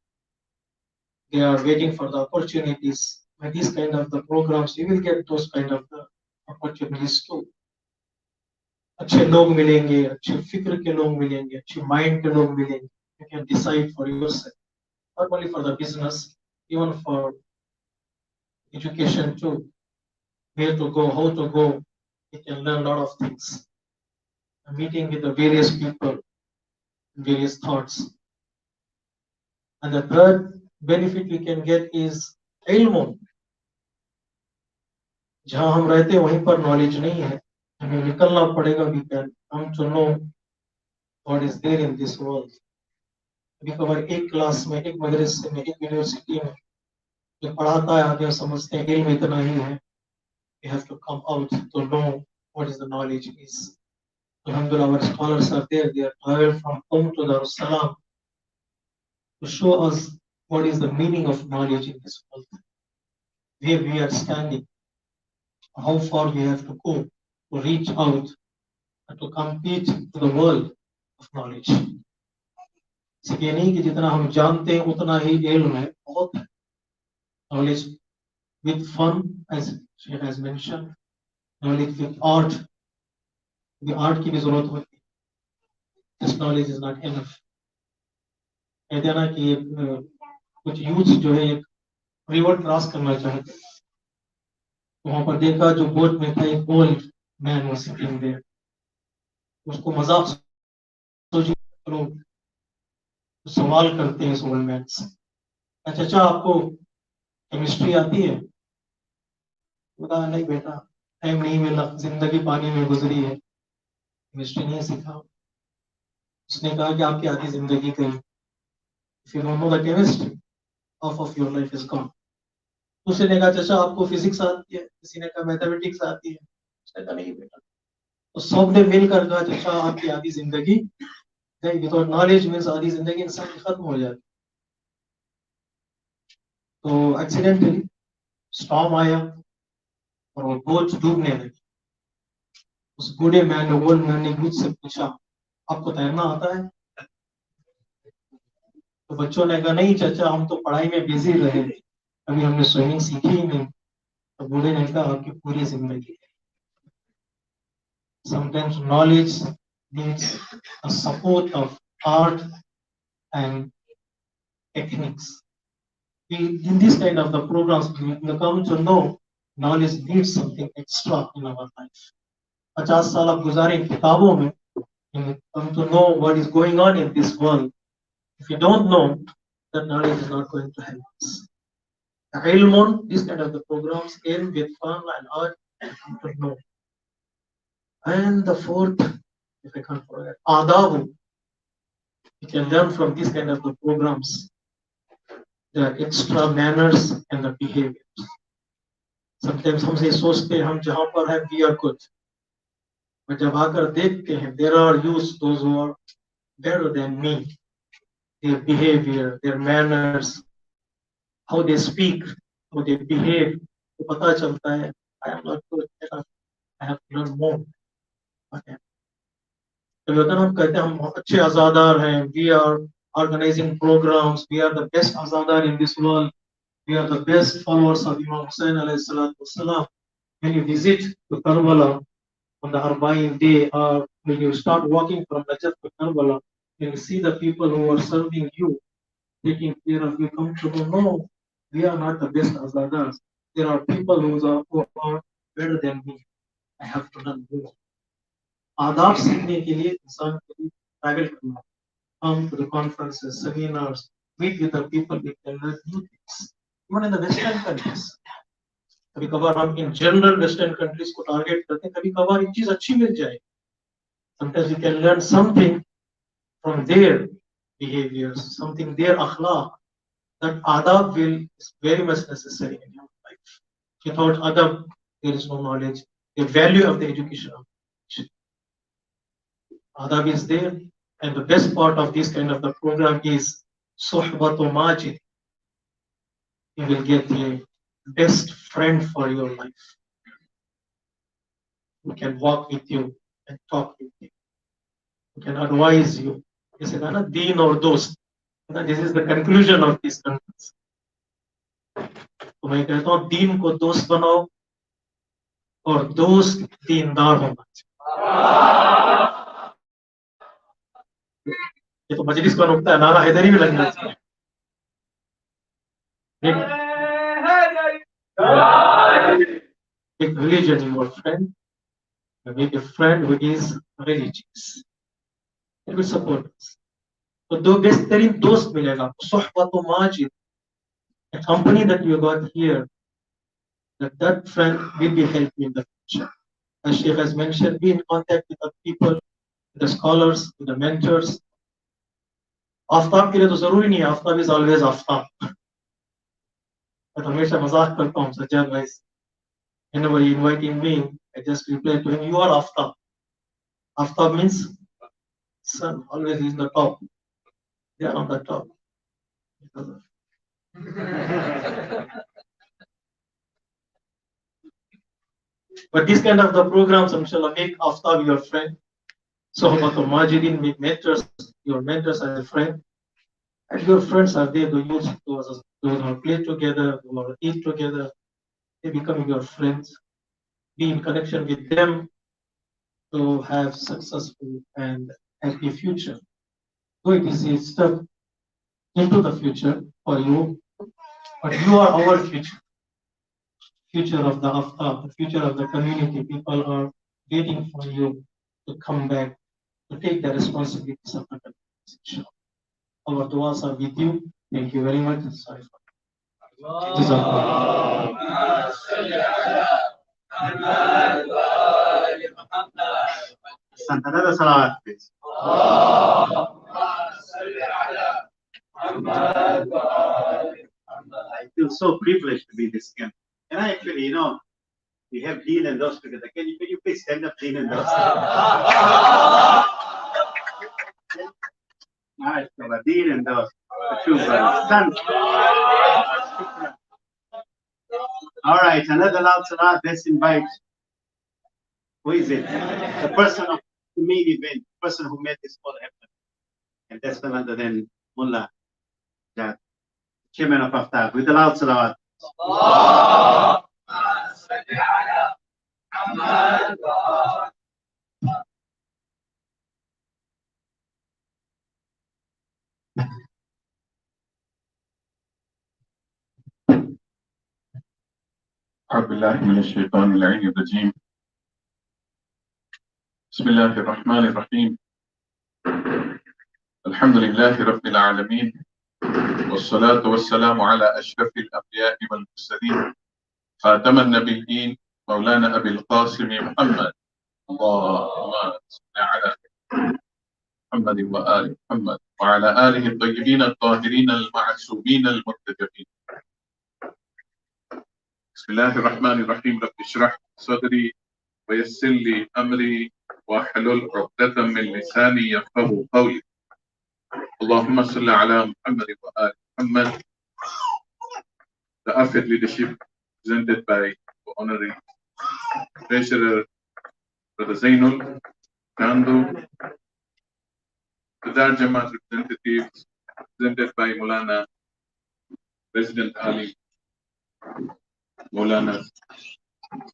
they are waiting for the opportunities. By these kind of the programs, you will get those kind of the opportunities too. अच्छे लोग मिलेंगे, अच्छे फिक्र के लोग मिलेंगे, अच्छे mind के लोग मिलेंगे. You can decide for yourself, not only for the business, even for education too. Where to go, how to go, you can learn a lot of things. A meeting with the various people, various thoughts. And the third benefit we can get is ilm. जहाँ हम रहते हैं वहीं पर knowledge नहीं है, हमें निकलना पड़ेगा. We can come to know what is there in this world. कभी कभार एक क्लास में, एक मदरसे में, एक यूनिवर्सिटी में जो पढ़ाता है आगे समझते हैं इल्म इतना ही है. We have to come out to know what is the knowledge is. Alhamdulillah, our scholars are there. They are traveled from home to Darussalam to show us what is the meaning of knowledge in this world. Where we are standing, how far we have to go to reach out and to compete to the world of knowledge. इसलिए नहीं कि जितना हम जानते हैं उतना ही इल्म है, बहुत है. Knowledge with fun, as she has mentioned, knowledge with art. The art की भी जरूरत होती है. This knowledge is not enough. कहते हैं ना कि कुछ यूथ जो है एक रिवर क्रॉस करना चाहते, वहां पर देखा जो बोट में था एक old man was sitting there. उसको मजाक सोचिए, लोग सवाल करते हैं इस ओल्ड मैन से, अच्छा अच्छा आपको केमिस्ट्री आती है? बोला नहीं बेटा, टाइम नहीं मिला, जिंदगी पानी में गुजरी है, केमिस्ट्री नहीं सीखा. उसने कहा कि आपकी आधी जिंदगी गई. If you don't know the chemistry, half of your life is gone. दूसरे ने कहा चाचा आपको फिजिक्स आती है, किसी ने कहा मैथमेटिक्स आती है, उसने कहा नहीं बेटा। तो सबने मिलकर कहा चाचा आपकी आधी जिंदगी नहीं, विदाउट नॉलेज मीन्स आधी जिंदगी इंसान की खत्म हो जाती। तो एक्सीडेंटली स्टॉर्म आया और वो बोट डूबने लगी। उस बूढ़े मैन ओल्ड मैन ने मुझसे पूछा आपको तैरना आता है? तो बच्चों ने कहा नहीं चाचा हम तो पढ़ाई में बिजी रहे, अभी हमने स्विमिंग सीखी ही नहीं। तो बूढ़े ने कहा आपकी पूरी जिंदगी। Sometimes knowledge needs a support of art and techniques. In this kind of the programs, we come to know knowledge needs something extra in our life. 50 साल आप गुजारे किताबों में, you come to know what is going on in this world. If you don't know, that knowledge is not going to help us. Ilmun, this kind of the programs end with fun and art and come to know. And the fourth, if I can't forget, adabu. You can learn from this kind of the programs, the extra manners and the behaviors. Sometimes हम से सोचते हैं हम जहाँ पर हैं we are good, but जब आकर देखते हैं there are youths those who are better than me, their behavior, their manners, how they speak, how they behave, तो पता चलता है I am not good enough, I have to learn more. Okay. तो अगर हम कहते हैं हम अच्छे आज़ादार हैं, we are organizing programs, we are the best आज़ादार in this world, we are the best followers of Imam Hussain alayhi salatu wasalam. When you visit to Karbala on the Arba'in day, or when you start walking from Najaf to Karbala, you see the people who are serving you, taking care of you, come to know, no, we are not the best Azadars. There are people who are better than me. I have to learn more. आदाब सीखने के लिए इंसान को travel करना, come to the conferences, seminars, meet with the people, we can learn new things. Even in the Western countries, कभी कभार हम इन जनरल वेस्टर्न कंट्रीज को टारगेट करते हैं, कभी कभार एक चीज अच्छी मिल जाए. Sometimes we can learn something from their behaviors, something their akhlaq. That adab will is very much necessary in your life. Without adab, there is no knowledge. The value of the education. Adab is there, and the best part of this kind of the program is sohbatu majid. You will get a best friend for your life. Who can walk with you and talk with you. Who can advise you. This is not deen or dost. This is the conclusion of this conference. तो मैं कहता हूँ दीन को दोस्त बनाओ और दोस्त दीनदार होना चाहिए. ये तो मजलिस का नुकता है, नारा हैदरी भी लगना चाहिए. Make religion your friend. Make a friend who is religious. It will support us. तो दो बेहतरीन दोस्त मिलेगा. सोहबत Majid. A company that you got here, that friend will be helping you in the future. As Sheikh has mentioned, be in contact with the people, the scholars, the mentors. Aftab के लिए तो जरूरी नहीं है, Aftab is always Aftab. But हमेशा मजाक करता हूँ सज्जाद भाई से. Whenever he inviting me, I just reply to him, you are Aftab. Aftab means sun, always is the top. They are on the top. But this kind of the programs, inshallah, make Aftab your friend. Sohbat or Majidin, make mentors, your mentors as a friend. And your friends are there, those who play together, who eat together. They become your friends. Be in connection with them to have successful and happy future. So it is a step into the future for you, but you are our future. Future of the Aftab, the future of the community. People are waiting for you to come back, to take the responsibilities of the community. Our duas are with you. Thank you very much. Sorry for Santa salawat, please. I feel so privileged to be in this camp. And I actually, we have Dean and those together. Can you please stand up, Dean and those? Nice, Dean and those, the two brothers. Sons. All right, another loud salat. Let's invite. Who is it? The person of the main event, the person who made this all happen. And that's none other than Mullah, the chairman of Aftab, with the loud salawat. أعوذ بالله من الشيطان اللعين الرجيم. بسم الله الرحمن الرحيم. الحمد لله رب العالمين، والصلاة والسلام على أشرف الأنبياء والمرسلين، خاتم النبيين مولانا أبي القاسم محمد. اللهم صل على محمد وآل محمد وعلى آله الطيبين الطاهرين المعصومين المرتجبين. بسم الله الرحمن الرحيم. رب اشرح صدري ويسر لي أمري واحلل عقدة من لساني يفقهوا قولي. اللهم صل على محمد وآل محمد. The AFED leadership presented by the Honorary Treasurer Brother Zainul Kandu, the Dar Jamaat representatives presented by Maulana President Ali, Maulana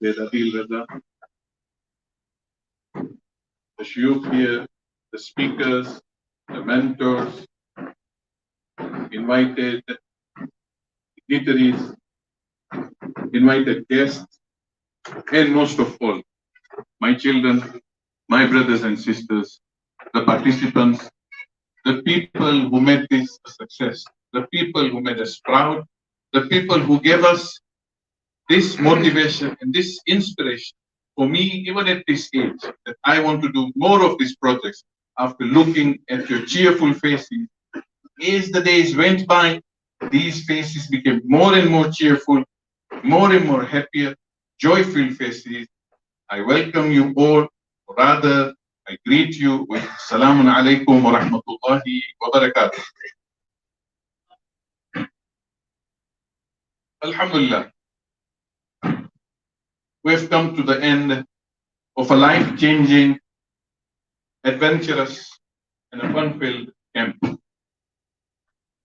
Sayyid Adil Raza, the Shuyukh here, the speakers, the mentors, invited dignitaries, invited guests, and most of all, my children, my brothers and sisters, the participants, the people who made this a success, the people who made us proud, the people who gave us this motivation and this inspiration for me, even at this age, that I want to do more of these projects after looking at your cheerful faces. As the days went by, these faces became more and more cheerful, more and more happier, joyful faces. I welcome you all, or rather, I greet you with Salamun Alaikum wa Rahmatullahi wa Barakatuh. Alhamdulillah. We've come to the end of a life-changing, adventurous, and a fun-filled camp.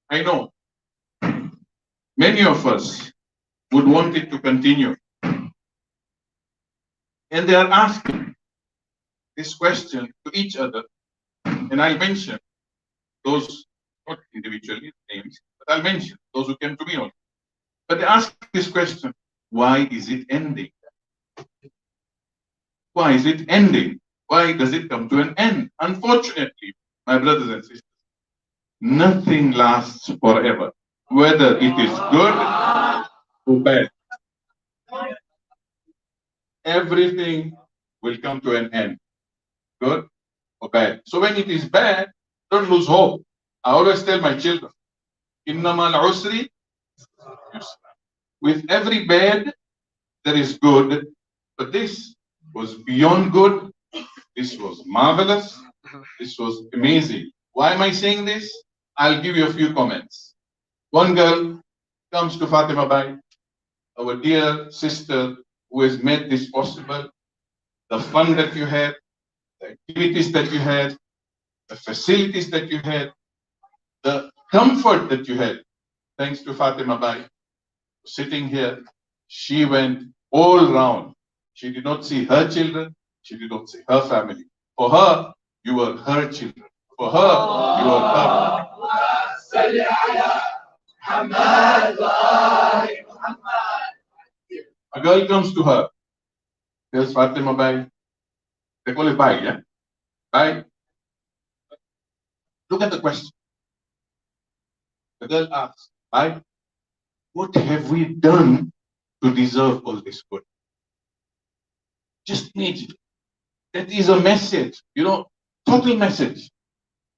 I know many of us would want it to continue. And they are asking this question to each other, and I'll mention those, not individually names, but I'll mention those who came to me also. But they ask this question, why is it ending? Why is it ending? Why does it come to an end? Unfortunately, my brothers and sisters, nothing lasts forever, whether it is good or bad. Everything will come to an end, good or bad. So when it is bad, don't lose hope. I always tell my children, innamal usri yusra. With every bad, there is good, but this was beyond good. This was marvelous. This was amazing. Why am I saying this? I'll give you a few comments. One girl comes to Fatima Bai, our dear sister who has made this possible. The fun that you had, the activities that you had, the facilities that you had, the comfort that you had, thanks to Fatima Bai. Sitting here, she went all round. She did not see her children, she did not see her family. For her, you were her children. For her, you were her. A girl comes to her, tells Fatima Bai, they call it Bai, yeah? Bai. Look at the question. The girl asks, Bai, what have we done to deserve all this good? Just need. That is a message, total message.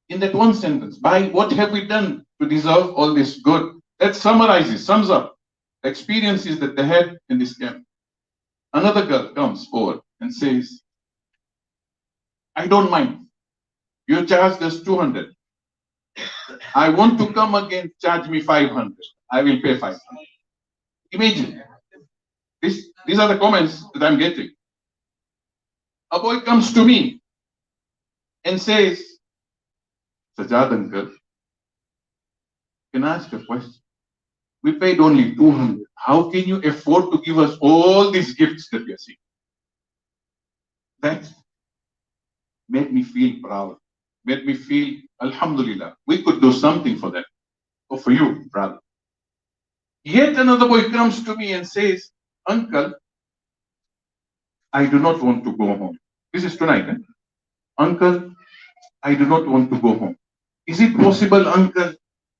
In that one sentence, Bai, what have we done to deserve all this good? That summarizes, sums up. The experiences that they had in this camp. Another girl comes forward and says, I don't mind. You charged us 200. I want to come again, charge me 500. I will pay 500. Imagine. These are the comments that I'm getting. A boy comes to me and says, Sajad uncle, can I ask a question? We paid only 200. How can you afford to give us all these gifts that we are seeing? That made me feel proud. Made me feel, Alhamdulillah, we could do something for them. Or for you, brother. Yet another boy comes to me and says, Uncle, I do not want to go home. This is tonight. Eh? Uncle, I do not want to go home. Is it possible, uncle?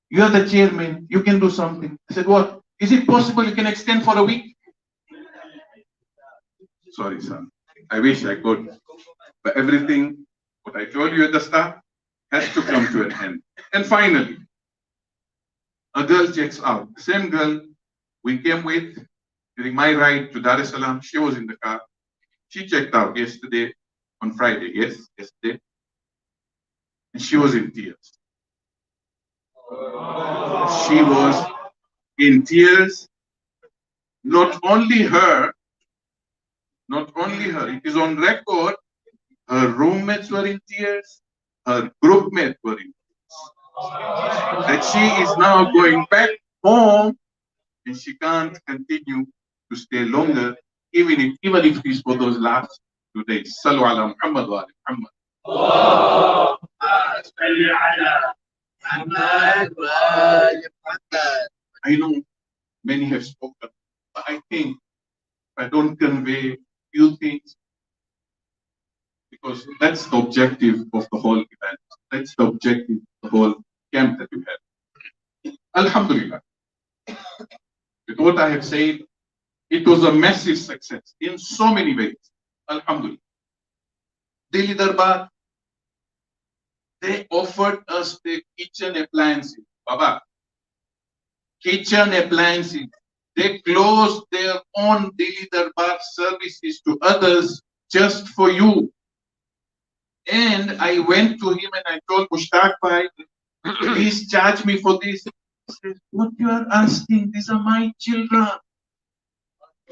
You are the chairman. You can do something. I said, what? Is it possible you can extend for a week? Sorry, son. I wish I could. But everything, what I told you at the start, has to come to an end. And finally, a girl checks out. The same girl we came with during my ride to Dar es Salaam. She was in the car. She checked out yesterday, on Friday. Yes, yesterday. And she was in tears. She was in tears. Not only her, it is on record, her roommates were in tears, her group mates were in tears. That she is now going back home and she can't continue to stay longer, even if it is for those last 2 days. Sallu ala Muhammad wa ala Muhammad. I know many have spoken, but I think if I don't convey few things, because that's the objective of the whole event. That's the objective of the whole camp that we had. Alhamdulillah. With what I have said, it was a massive success in so many ways. Alhamdulillah. Delhi Darbar, they offered us the kitchen appliances. Baba, kitchen appliances. They closed their own Delhi Darbar services to others just for you. And I went to him and I told Mushtaq Bhai, please charge me for this. He said, what you are asking? These are my children.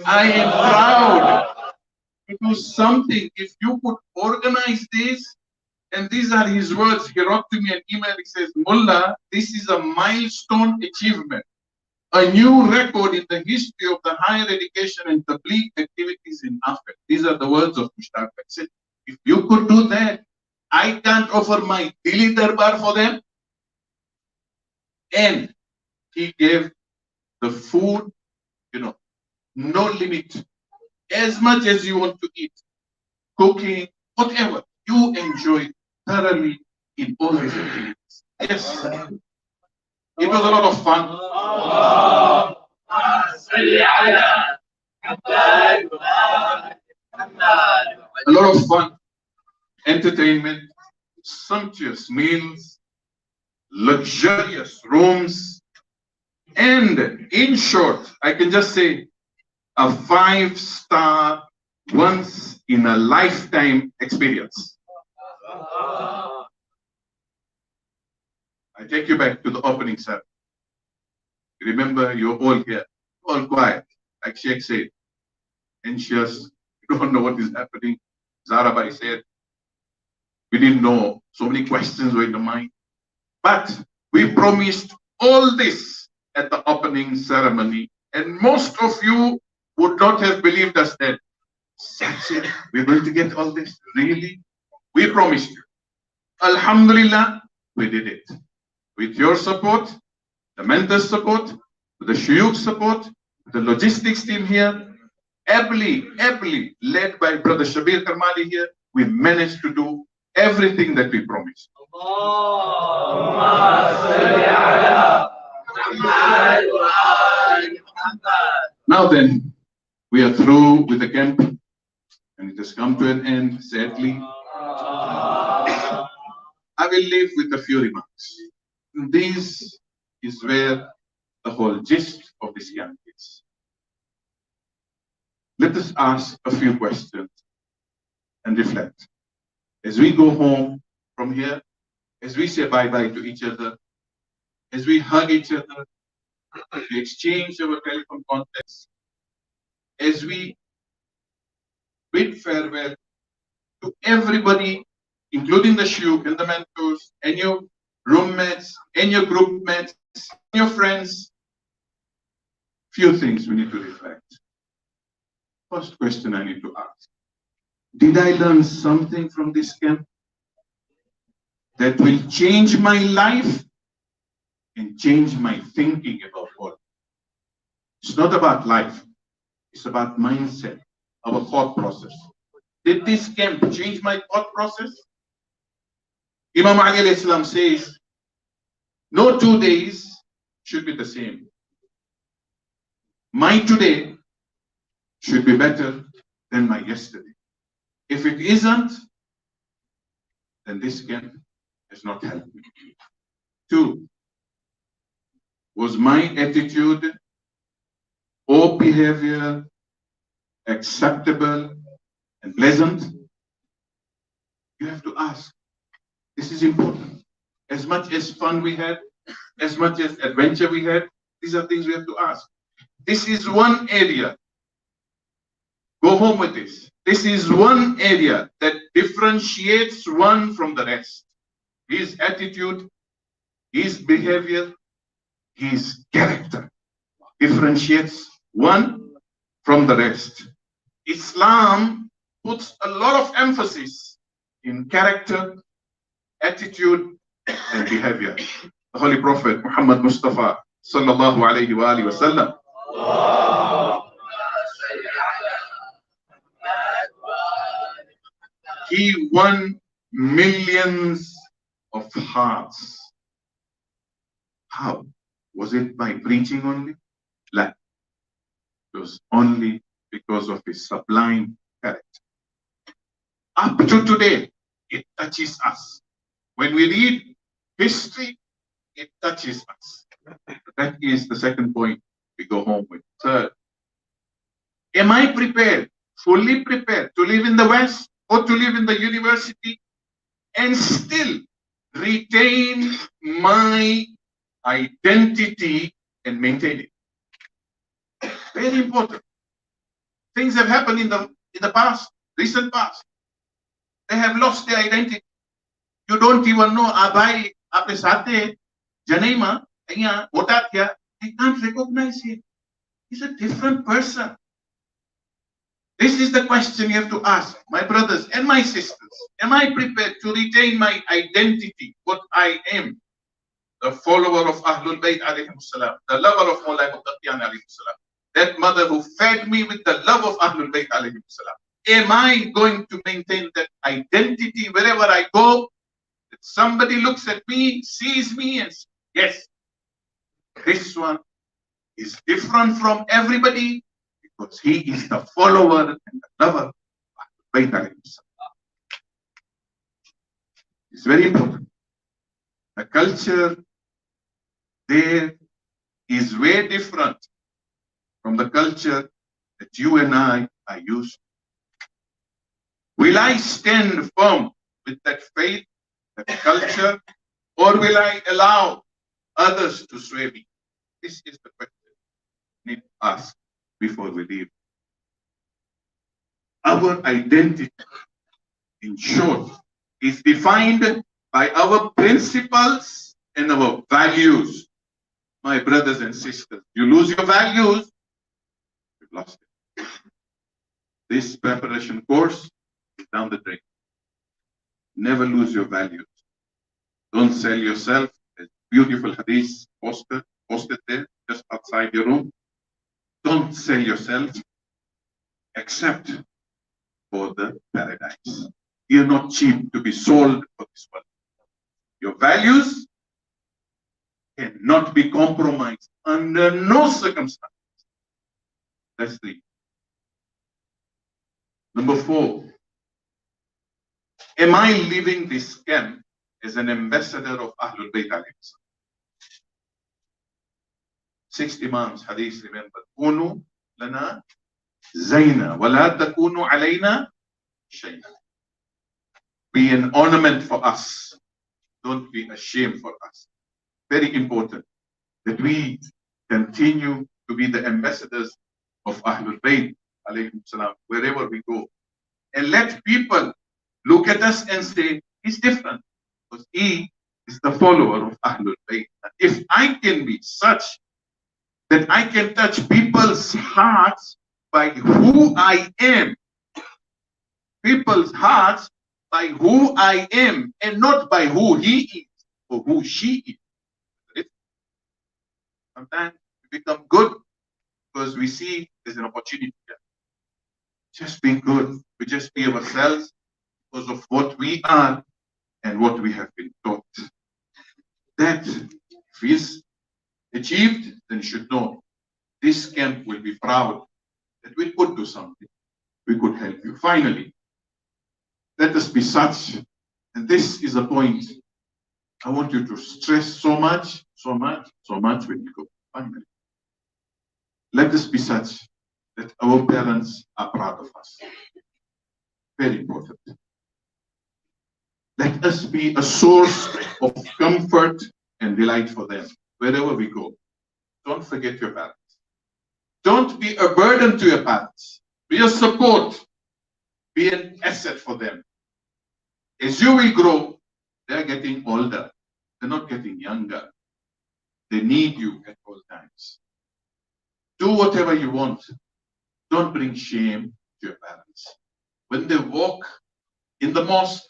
I am proud to do something. If you could organize this, and these are his words, he wrote to me an email, he says, Mullah, this is a milestone achievement, a new record in the history of the higher education and tabligh activities in Africa. These are the words of Mushtaq. I said, if you could do that, I can't offer my Delhi Darbar for them. And he gave the food, no limit. As much as you want to eat, cooking, whatever, you enjoy thoroughly in all these activities. Yes. It was a lot of fun. A lot of fun, entertainment, sumptuous meals, luxurious rooms, and in short, I can just say a 5-star, once in a lifetime experience. I take you back to the opening ceremony. Remember, you're all here, all quiet, like Sheikh said, anxious, you don't know what is happening. Zarabai said, we didn't know, so many questions were in the mind. But we promised all this at the opening ceremony, and most of you would not have believed us then. That's it, we're going to get all this, really? We promised you. Alhamdulillah, we did it. With your support, the mentors' support, the shuyukh support, the logistics team here, ably led by Brother Shabir Karmali here, we managed to do everything that we promised. Now then, we are through with the camp, and it has come to an end, sadly. I will leave with a few remarks. This is where the whole gist of this camp is. Let us ask a few questions and reflect. As we go home from here, as we say bye-bye to each other, as we hug each other, we exchange our telephone contacts, as we bid farewell to everybody, including the shuyukh and the mentors, and your roommates, and your group mates, and your friends, few things we need to reflect. First question I need to ask. Did I learn something from this camp that will change my life and change my thinking about work? It's not about life. It's about mindset, our thought process. Did this camp change my thought process? Imam Ali alayhi salam says, no 2 days should be the same. My today should be better than my yesterday. If it isn't, then this camp has not helped me. 2, was my attitude or behavior acceptable and pleasant? You have to ask. This is important. As much as fun we had, as much as adventure we had, these are things we have to ask. This is one area. Go home with this. This is one area that differentiates one from the rest. His attitude, his behavior, his character differentiates one from the rest. Islam puts a lot of emphasis in character, attitude, and behavior. The Holy Prophet Muhammad Mustafa sallallahu alayhi wa alihi wa sallam, he won millions of hearts. How? Was it by preaching only? No. It was only because of his sublime character. Up to today, it touches us. When we read history, it touches us. That is the second point we go home with. Third, am I prepared, fully prepared to live in the West or to live in the university and still retain my identity and maintain it? Very important. Things have happened in the past, recent past. They have lost their identity. You don't even know Abai, Aapne Sathe, Janaima, I can't recognize him. He's a different person. This is the question you have to ask, my brothers and my sisters. Am I prepared to retain my identity, what I am? The follower of Ahlul Bayt alayhim salam, the lover of Mawlai Muttaqiyyan alayhim salam, that mother who fed me with the love of Ahlul Bayt alayhim salam. Am I going to maintain that identity wherever I go? That somebody looks at me, sees me, and says, yes, this one is different from everybody because he is the follower and the lover of Ahlul Bayt alayhim salam. It's very important. The culture there is way different from the culture that you and I are used to. Will I stand firm with that faith, that culture, or will I allow others to sway me? This is the question we need to ask before we leave. Our identity, in short, is defined by our principles and our values. My brothers and sisters, you lose your values, you've lost it. This preparation course is down the drain. Never lose your values. Don't sell yourself. There's beautiful hadith posted there, just outside your room. Don't sell yourself except for the paradise. You're not cheap to be sold for this world. Your values cannot be compromised under no circumstance. That's 3. Number 4, am I living this camp as an ambassador of Ahlul Bayt alayhim salam? 6 Imams hadith, remember, Kunu lana زينة ولا تكونوا علينا شيئا. Be an ornament for us. Don't be a shame for us. Very important that we continue to be the ambassadors of Ahlul Bayt, alaykum salam, wherever we go. And let people look at us and say, he's different, because he is the follower of Ahlul Bayt. If I can be such that I can touch people's hearts by who I am, people's hearts by who I am, and not by who he is or who she is. Sometimes we become good because we see there's an opportunity there. Just being good, we just be ourselves because of what we are and what we have been taught. That if is achieved, then you should know this camp will be proud that we could do something. We could help you. Finally, let us be such, and this is a point I want you to stress so much when you go. Finally, let us be such that our parents are proud of us. Very important. Let us be a source of comfort and delight for them wherever we go. Don't forget your parents. Don't be a burden to your parents. Be a support. Be an asset for them. As you will grow, they're getting older. They're not getting younger. They need you at all times. Do whatever you want. Don't bring shame to your parents. When they walk in the mosque,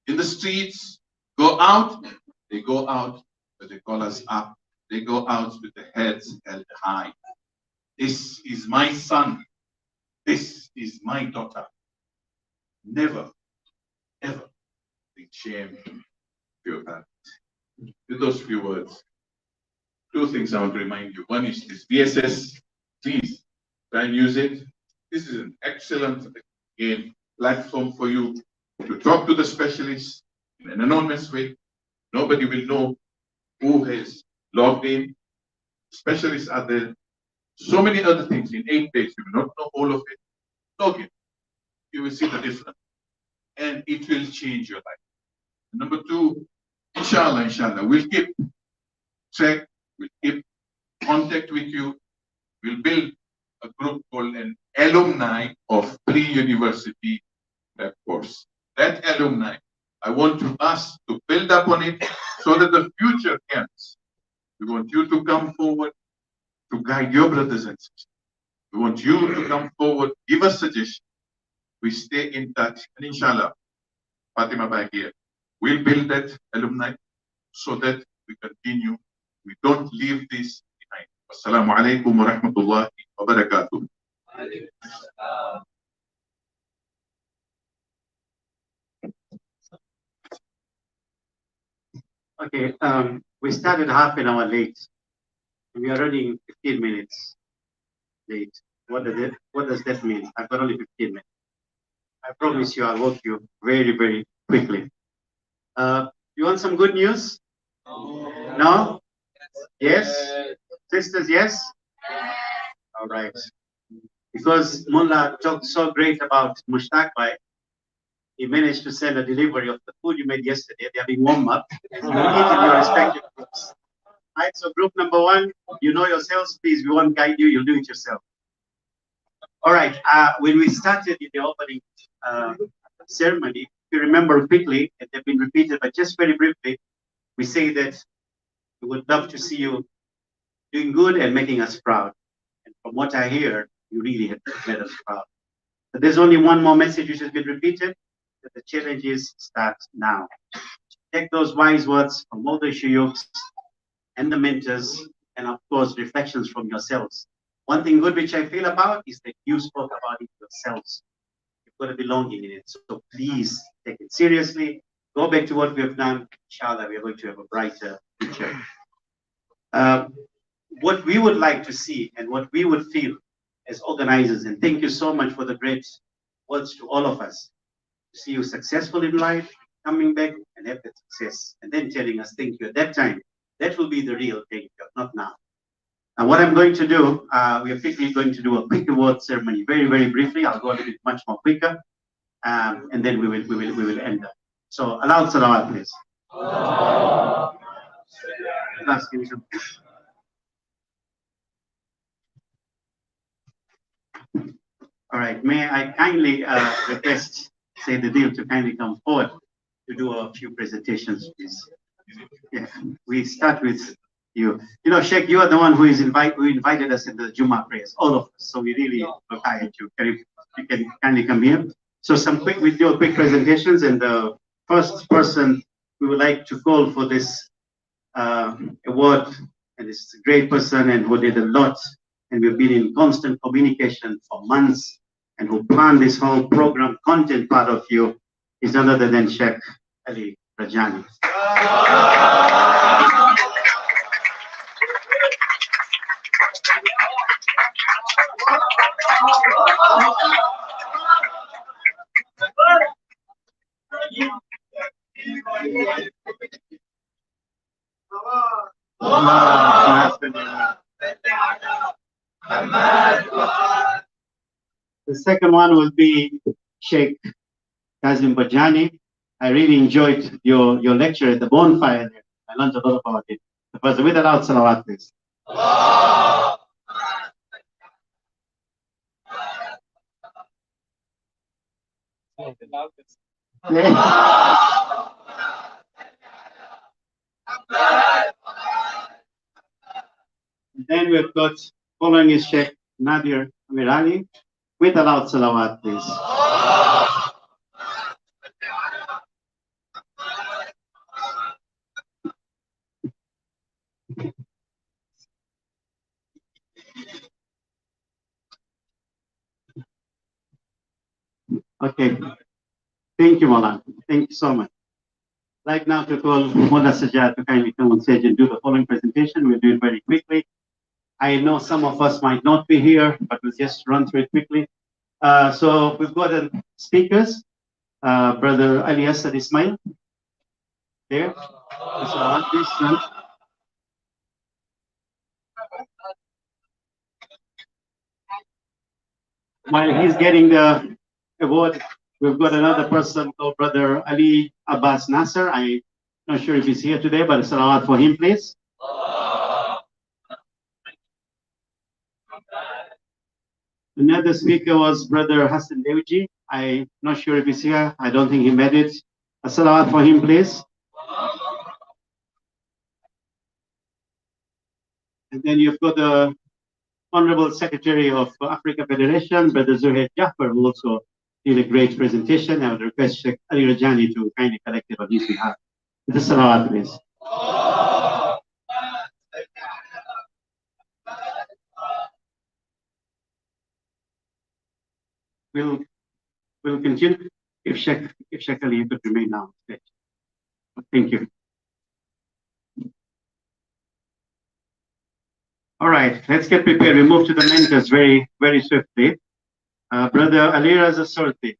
in the streets, go out, they go out with the collars up. They go out with the heads held high. This is my son. This is my daughter. Never, ever bring shame to your parents. With those few words, two things I want to remind you. One is this BSS. Please try and use it. This is an excellent, again, platform for you to talk to the specialists in an anonymous way. Nobody will know who has logged in. Specialists are there. So many other things in 8 days. You will not know all of it. Log in. You will see the difference. And it will change your life. Number two, inshallah, we'll keep track, we'll keep contact with you. We'll build a group called an alumni of pre-university course. That alumni, I want us to build up on it so that the future camps, we want you to come forward to guide your brothers and sisters. We want you to come forward, give us suggestions. We stay in touch, and inshallah, Fatima back here, we'll build that alumni so that we continue. We don't leave this behind. Assalamu alaikum wa rahmatullahi wa barakatuh. Okay, we started half an hour late. We are running 15 minutes late. What does that mean? I've got only 15 minutes. I promise you I'll walk you very, very quickly. You want some good news? No? Yes? Sisters, yes? All right. Because Mullah talked so great about Mushtaq Bhai, he managed to send a delivery of the food you made yesterday. They are being warmed up. Eat in your respective groups. Right, so group number one, you know yourselves, please, we won't guide you, you'll do it yourself. All right, when we started in the opening ceremony, if you remember quickly, and they've been repeated, but just very briefly, we say that we would love to see you doing good and making us proud. And from what I hear, you really have made us proud. But there's only one more message which has been repeated, that the challenges start now. Take those wise words from all the shuyukhs and the mentors, and of course, reflections from yourselves. One thing good which I feel about is that you spoke about it yourselves. You've got a belonging in it. So please take it seriously. Go back to what we have done. Inshallah, we are going to have a brighter future. What we would like to see and what we would feel as organizers, and thank you so much for the great words to all of us, to see you successful in life, coming back and have that success, and then telling us thank you at that time. That will be the real thank you, not now. And what I'm going to do, we are quickly going to do a quick award ceremony, very, very briefly. I'll go a little bit much more quicker, and then we will end that. So, allow salawat, please. Last, can you come? All right. May I kindly request Sayyid Adil to kindly come forward to do a few presentations, please. Yeah, we start with you. You know, Sheikh, you are the one who invited us in the Jummah prayers, all of us. So we really look high at you. You can kindly come here. So we do a quick presentations, and the first person we would like to call for this award, and this is a great person and who did a lot, and we've been in constant communication for months, and who planned this whole program content part of you is none other than Sheikh Ali Rajani. The second one will be Sheikh Kazim Bajani. I really enjoyed your lecture at the bonfire there. I learned a lot about it. The person with allowed salawat, please. Then we've got, following is Sheikh Nadir Amirali, with allowed salawat, please. Okay. Thank you, Malan. Thank you so much. I'd like now to call Mullah Sajjad to kindly come on stage and do the following presentation. We'll do it very quickly. I know some of us might not be here, but we'll just run through it quickly. So we've got speakers, Brother Ali Asad Ismail. There. While he's getting the award, we've got another person called Brother Ali Abbas Nasser. I'm not sure if he's here today, but a salawat for him, please. Another speaker was Brother Hassan Dewji. I'm not sure if he's here. I don't think he made it. A salawat for him, please. And then you've got the Honorable Secretary of Africa Federation, Brother Zuhair Jaffer, who also did a great presentation. I would request Sheikh Ali Rajani to kindly collect it on his behalf. The salawat, please. We'll continue. If Sheikh Ali, you could remain now. Thank you. All right, let's get prepared. We move to the mentors very, very swiftly. Brother Ali Raza Sorti.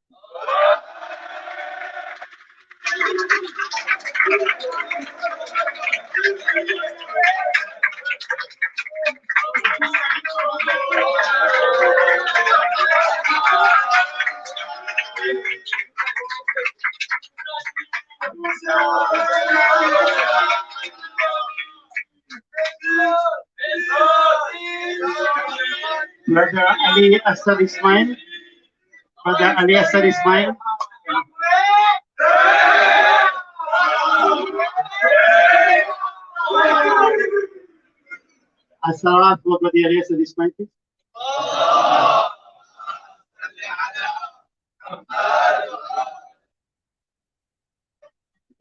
Brother Ali Asad Ismail. Brother Ali Asad Ismail. As-salawat for Brother Ali Asad Ismail, please.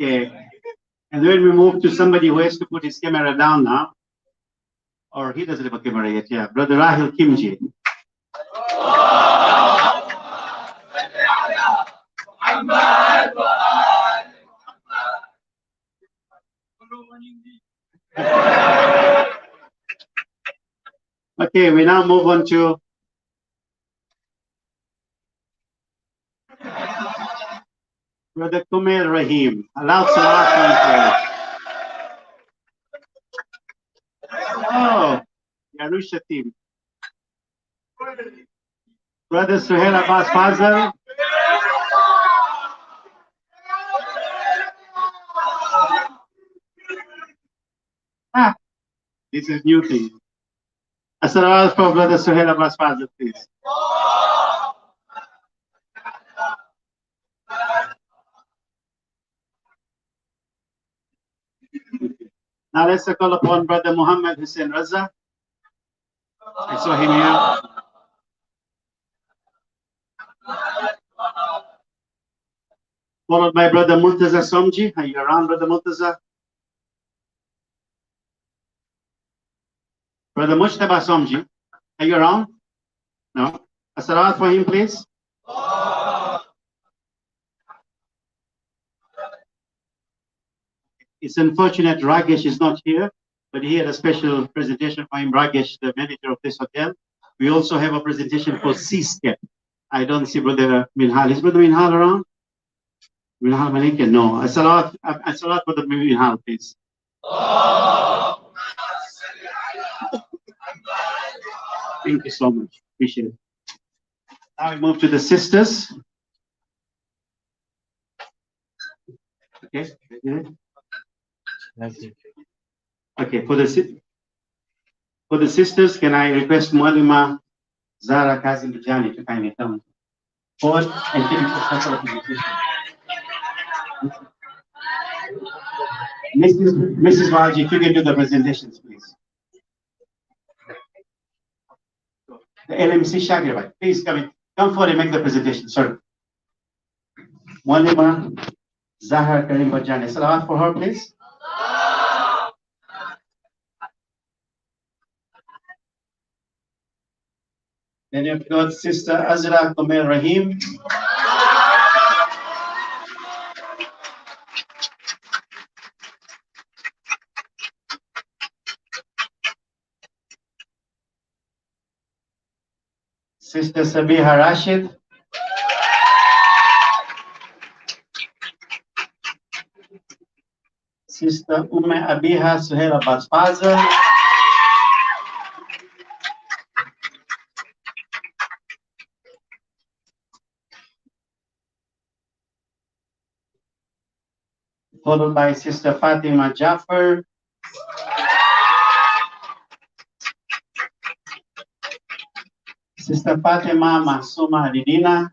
Okay. And then we move to somebody who has to put his camera down now. Or he doesn't have a camera yet, yeah. Brother Rahil Kimji. Okay, we now move on to Brother Kumail Rahim. Allow salawat. Oh, Ganusha team. Brother Suhail Abbas Fazal. This is new thing. A salawat for Brother Suhail Abbas Fazal, please. Now let's call upon Brother Muhammad Hussein Raza. I saw him here. Followed by Brother Murtaza Somji. Are you around, Brother Murtaza? Brother Mushtaba Somji. Are you around? No. A salawat for him, please. It's unfortunate Ragesh is not here, but he had a special presentation for him. Ragesh, the manager of this hotel. We also have a presentation for C-Step. I don't see Brother Minhal. Is Brother Minhal around? Minhal Malikan? No. A salawat for the Minhal, please. Thank you so much. Appreciate it. Now we move to the sisters. Okay. Okay. For the sisters, can I request Mualima Zara Kazim Bijani to kindly come forward and give us a couple of presentations. Mrs. Walji, if you can do the presentations, please. The LMC Shagirbai, please come forward and make the presentation. Sorry. Mualima Zahra Karim Bajani. Salawat for her, please. Then you've got Sister Azra Komel Rahim. Sister Sabiha Rashid. Sister Umme Abiha Suhail Abbas Fazal. Followed by Sister Fatima Jaffer. Sister Fatima Masuma Hadidina.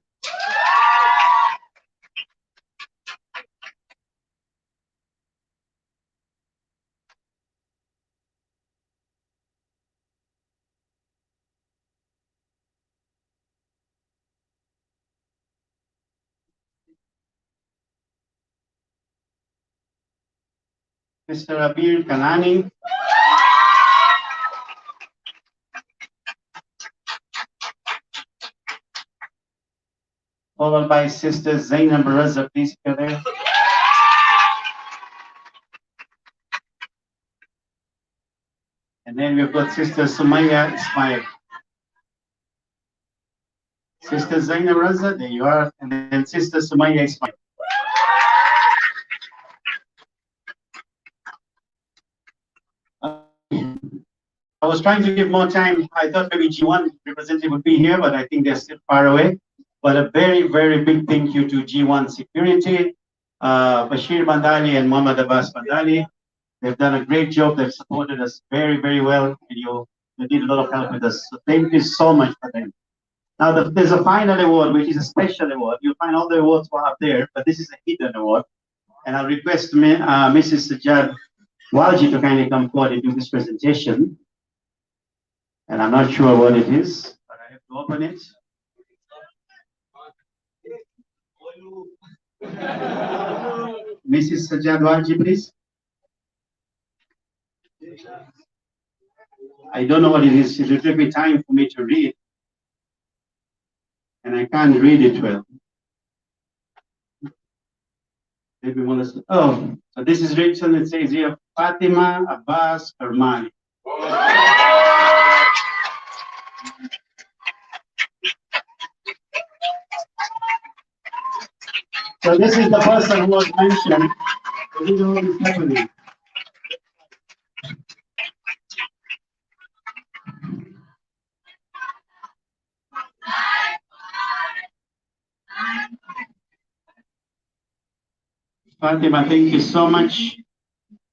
Sister Abir Kanani. Followed by Sister Zainab Raza, please go there. And then we've got Sister Sumaya Ismail. Sister Zainab Raza, there you are. And then Sister Sumaya Ismail. I was trying to give more time. I thought maybe G1 representative would be here, but I think they're still far away. But a very, very big thank you to G1 Security, Bashir Bandali and Muhammad Abbas Bandali. They've done a great job. They've supported us very, very well, and they did a lot of help with us. So thank you so much for them. Now, there's a final award, which is a special award. You'll find all the awards were up there, but this is a hidden award. And I'll request Mrs. Sajjad Walji to kindly come forward and do this presentation. And I'm not sure what it is, but I have to open it. Mrs. Sajjad Walji, please. I don't know what it is. It will take me time for me to read. And I can't read it well. Maybe one listen. Oh, so this is written, it says here, Fatima Abbas Karmani. So this is the person who was mentioned. So this is what is happening. Fatima, thank you so much.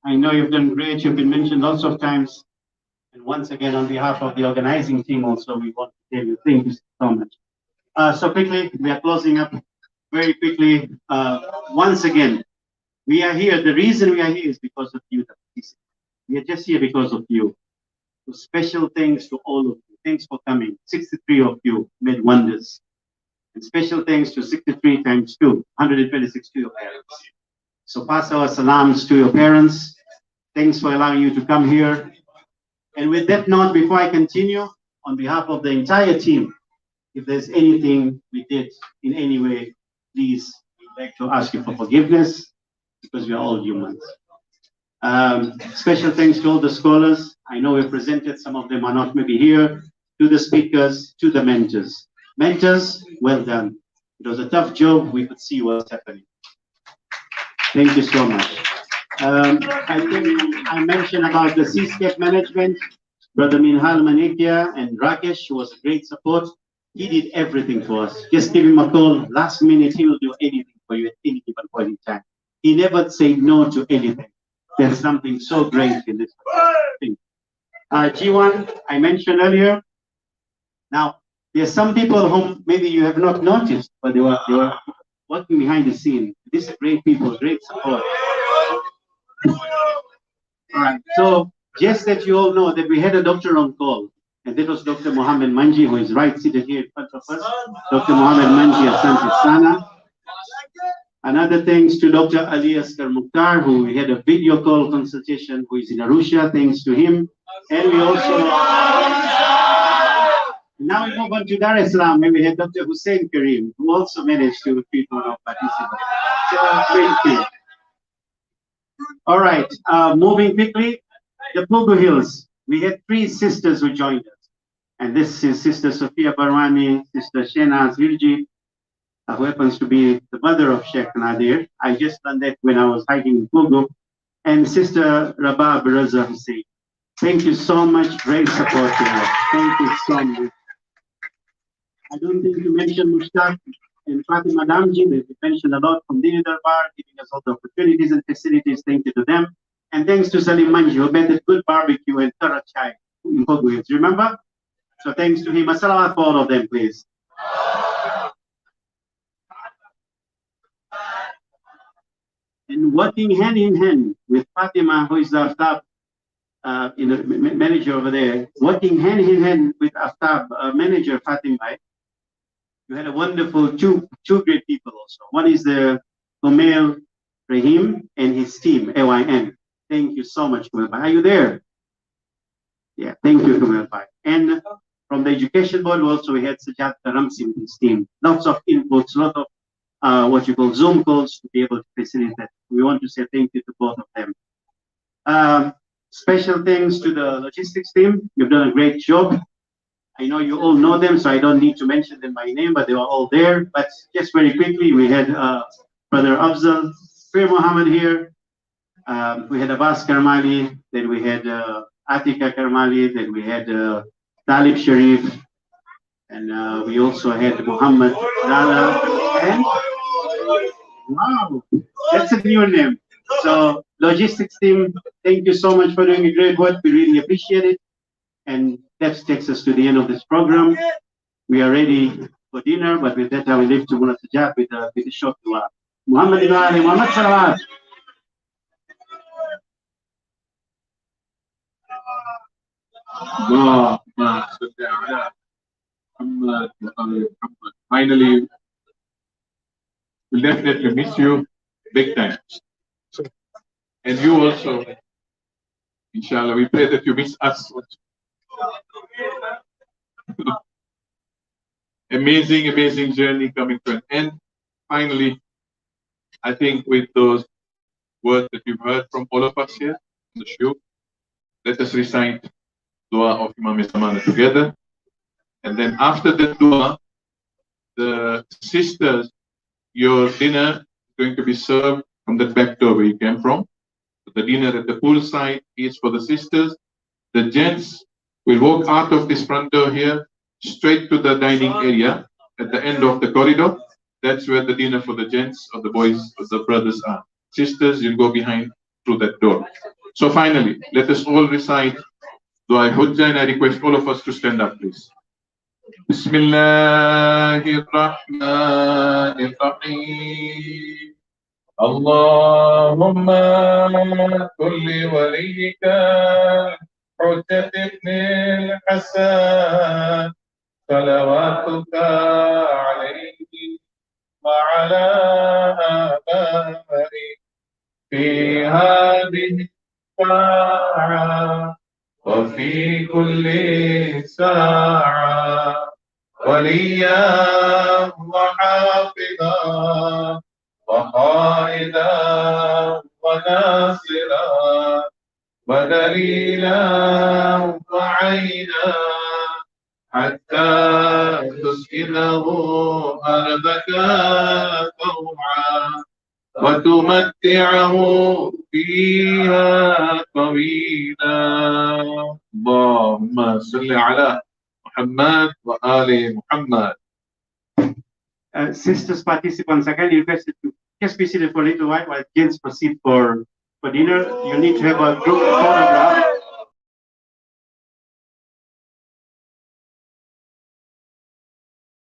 I know you've done great. You've been mentioned lots of times. And once again, on behalf of the organizing team also, we want to tell you thank you so much. So quickly, we are closing up very quickly. Once again, we are here. The reason we are here is because of you. We are just here because of you. So special thanks to all of you. Thanks for coming. 63 of you made wonders. And special thanks to 63 times 2, 126 to your parents. So pass our salams to your parents. Thanks for allowing you to come here. And with that note, before I continue, on behalf of the entire team, if there's anything we did in any way, please, we'd like to ask you for forgiveness because we are all humans. Special thanks to all the scholars. I know we presented, some of them are not maybe here, to the speakers, to the mentors. Mentors, well done. It was a tough job. We could see what's happening. Thank you so much. I think I mentioned about the seascape management. Brother Minhal Manikia and Rakesh was a great support. He did everything for us. Just give him a call. Last minute, he will do anything for you at any given point in time. He never said no to anything. There's something so great in this thing. G1, I mentioned earlier. Now, there's some people whom maybe you have not noticed, but they were working behind the scene. These are great people, great support. All right, so just that you all know that we had a doctor on call, and that was Dr. Mohammed Manji, who is right seated here in front of us. Dr. Mohammed Manji Asante Sana. Another thanks to Dr. Ali Askar Mukhtar, who we had a video call consultation, who is in Arusha, thanks to him. And we also, now we move on to Dar es Salaam, where we had Dr. Hussein Karim, who also managed to treat one of participants. So, thank you. All right, moving quickly, the Pugu Hills. We had 3 sisters who joined us. And this is Sister Sophia Barwani, Sister Shena Zirji, who happens to be the mother of Sheikh Nadir. I just learned that when I was hiking in Pugu. And Sister Rabab Raza Hussein. Thank you so much, great support here. Thank you so much. I don't think you mentioned Mushtaq and Fatima Damji. They mentioned a lot from Dini Darbar, giving us all the opportunities and facilities. Thank you to them. And thanks to Salim Manji, who made a good barbecue and thorough chai in Pugu Hills. Remember? So thanks to him. As-salawat for all of them, please. And working hand in hand with Fatima, who is the Aftab manager over there, working hand in hand with Aftab manager Fatima, you had a wonderful two great people also. One is the Kumail Rahim and his team, AYN. Thank you so much, Kumail. Are you there? Yeah, thank you, Kumail. And from the education board also, we had Sajjad Karamsi with his team. Lots of inputs, lot of what you call Zoom calls to be able to facilitate. We want to say thank you to both of them. Special thanks to the logistics team. You've done a great job. I know you all know them, so I don't need to mention them by name, but they were all there. But just very quickly, we had Brother Afzal, Fir Muhammad here. We had Abbas Karmali, then we had Atika Karmali, then we had Talib Sharif, and we also had Muhammad Dala, and wow, that's a new name. So logistics team, thank you so much for doing a great work. We really appreciate it. And that takes us to the end of this program. We are ready for dinner, but with that I will leave to Muna Sajjad with a short dua. Muhammad ibn Ali, Muhammad Salawat. Finally, we'll definitely miss you big time. And you also, inshallah, we pray that you miss us. Amazing journey coming to an end. Finally, I think with those words that you've heard from all of us here, the show, let us recite dua of Imam Zamana together. And then after the dua, the sisters, your dinner is going to be served from the back door where you came from. The dinner at the poolside is for the sisters. The gents will walk out of this front door here, straight to the dining area at the end of the corridor. That's where the dinner for the gents or the boys or the brothers are. Sisters, you'll go behind through that door. So finally, let us all recite Dua Hujjah, and I request all of us to stand up, please. Bismillahirrahmanirrahim. اللهم كل وليك حجة ابن الحسن صلواتك عليه وعلى آبائه في هذه الساعة وفي كل ساعة وليا وحافظا وقائدا وناصرا ودليلا وعينا حتى تسكنه أرضك طوعا وتمتعه فيها طويلا اللهم صل على محمد وآل محمد. Sisters participants, I kindly requested to just be seated for a little while kids proceed for dinner. You need to have a group photograph.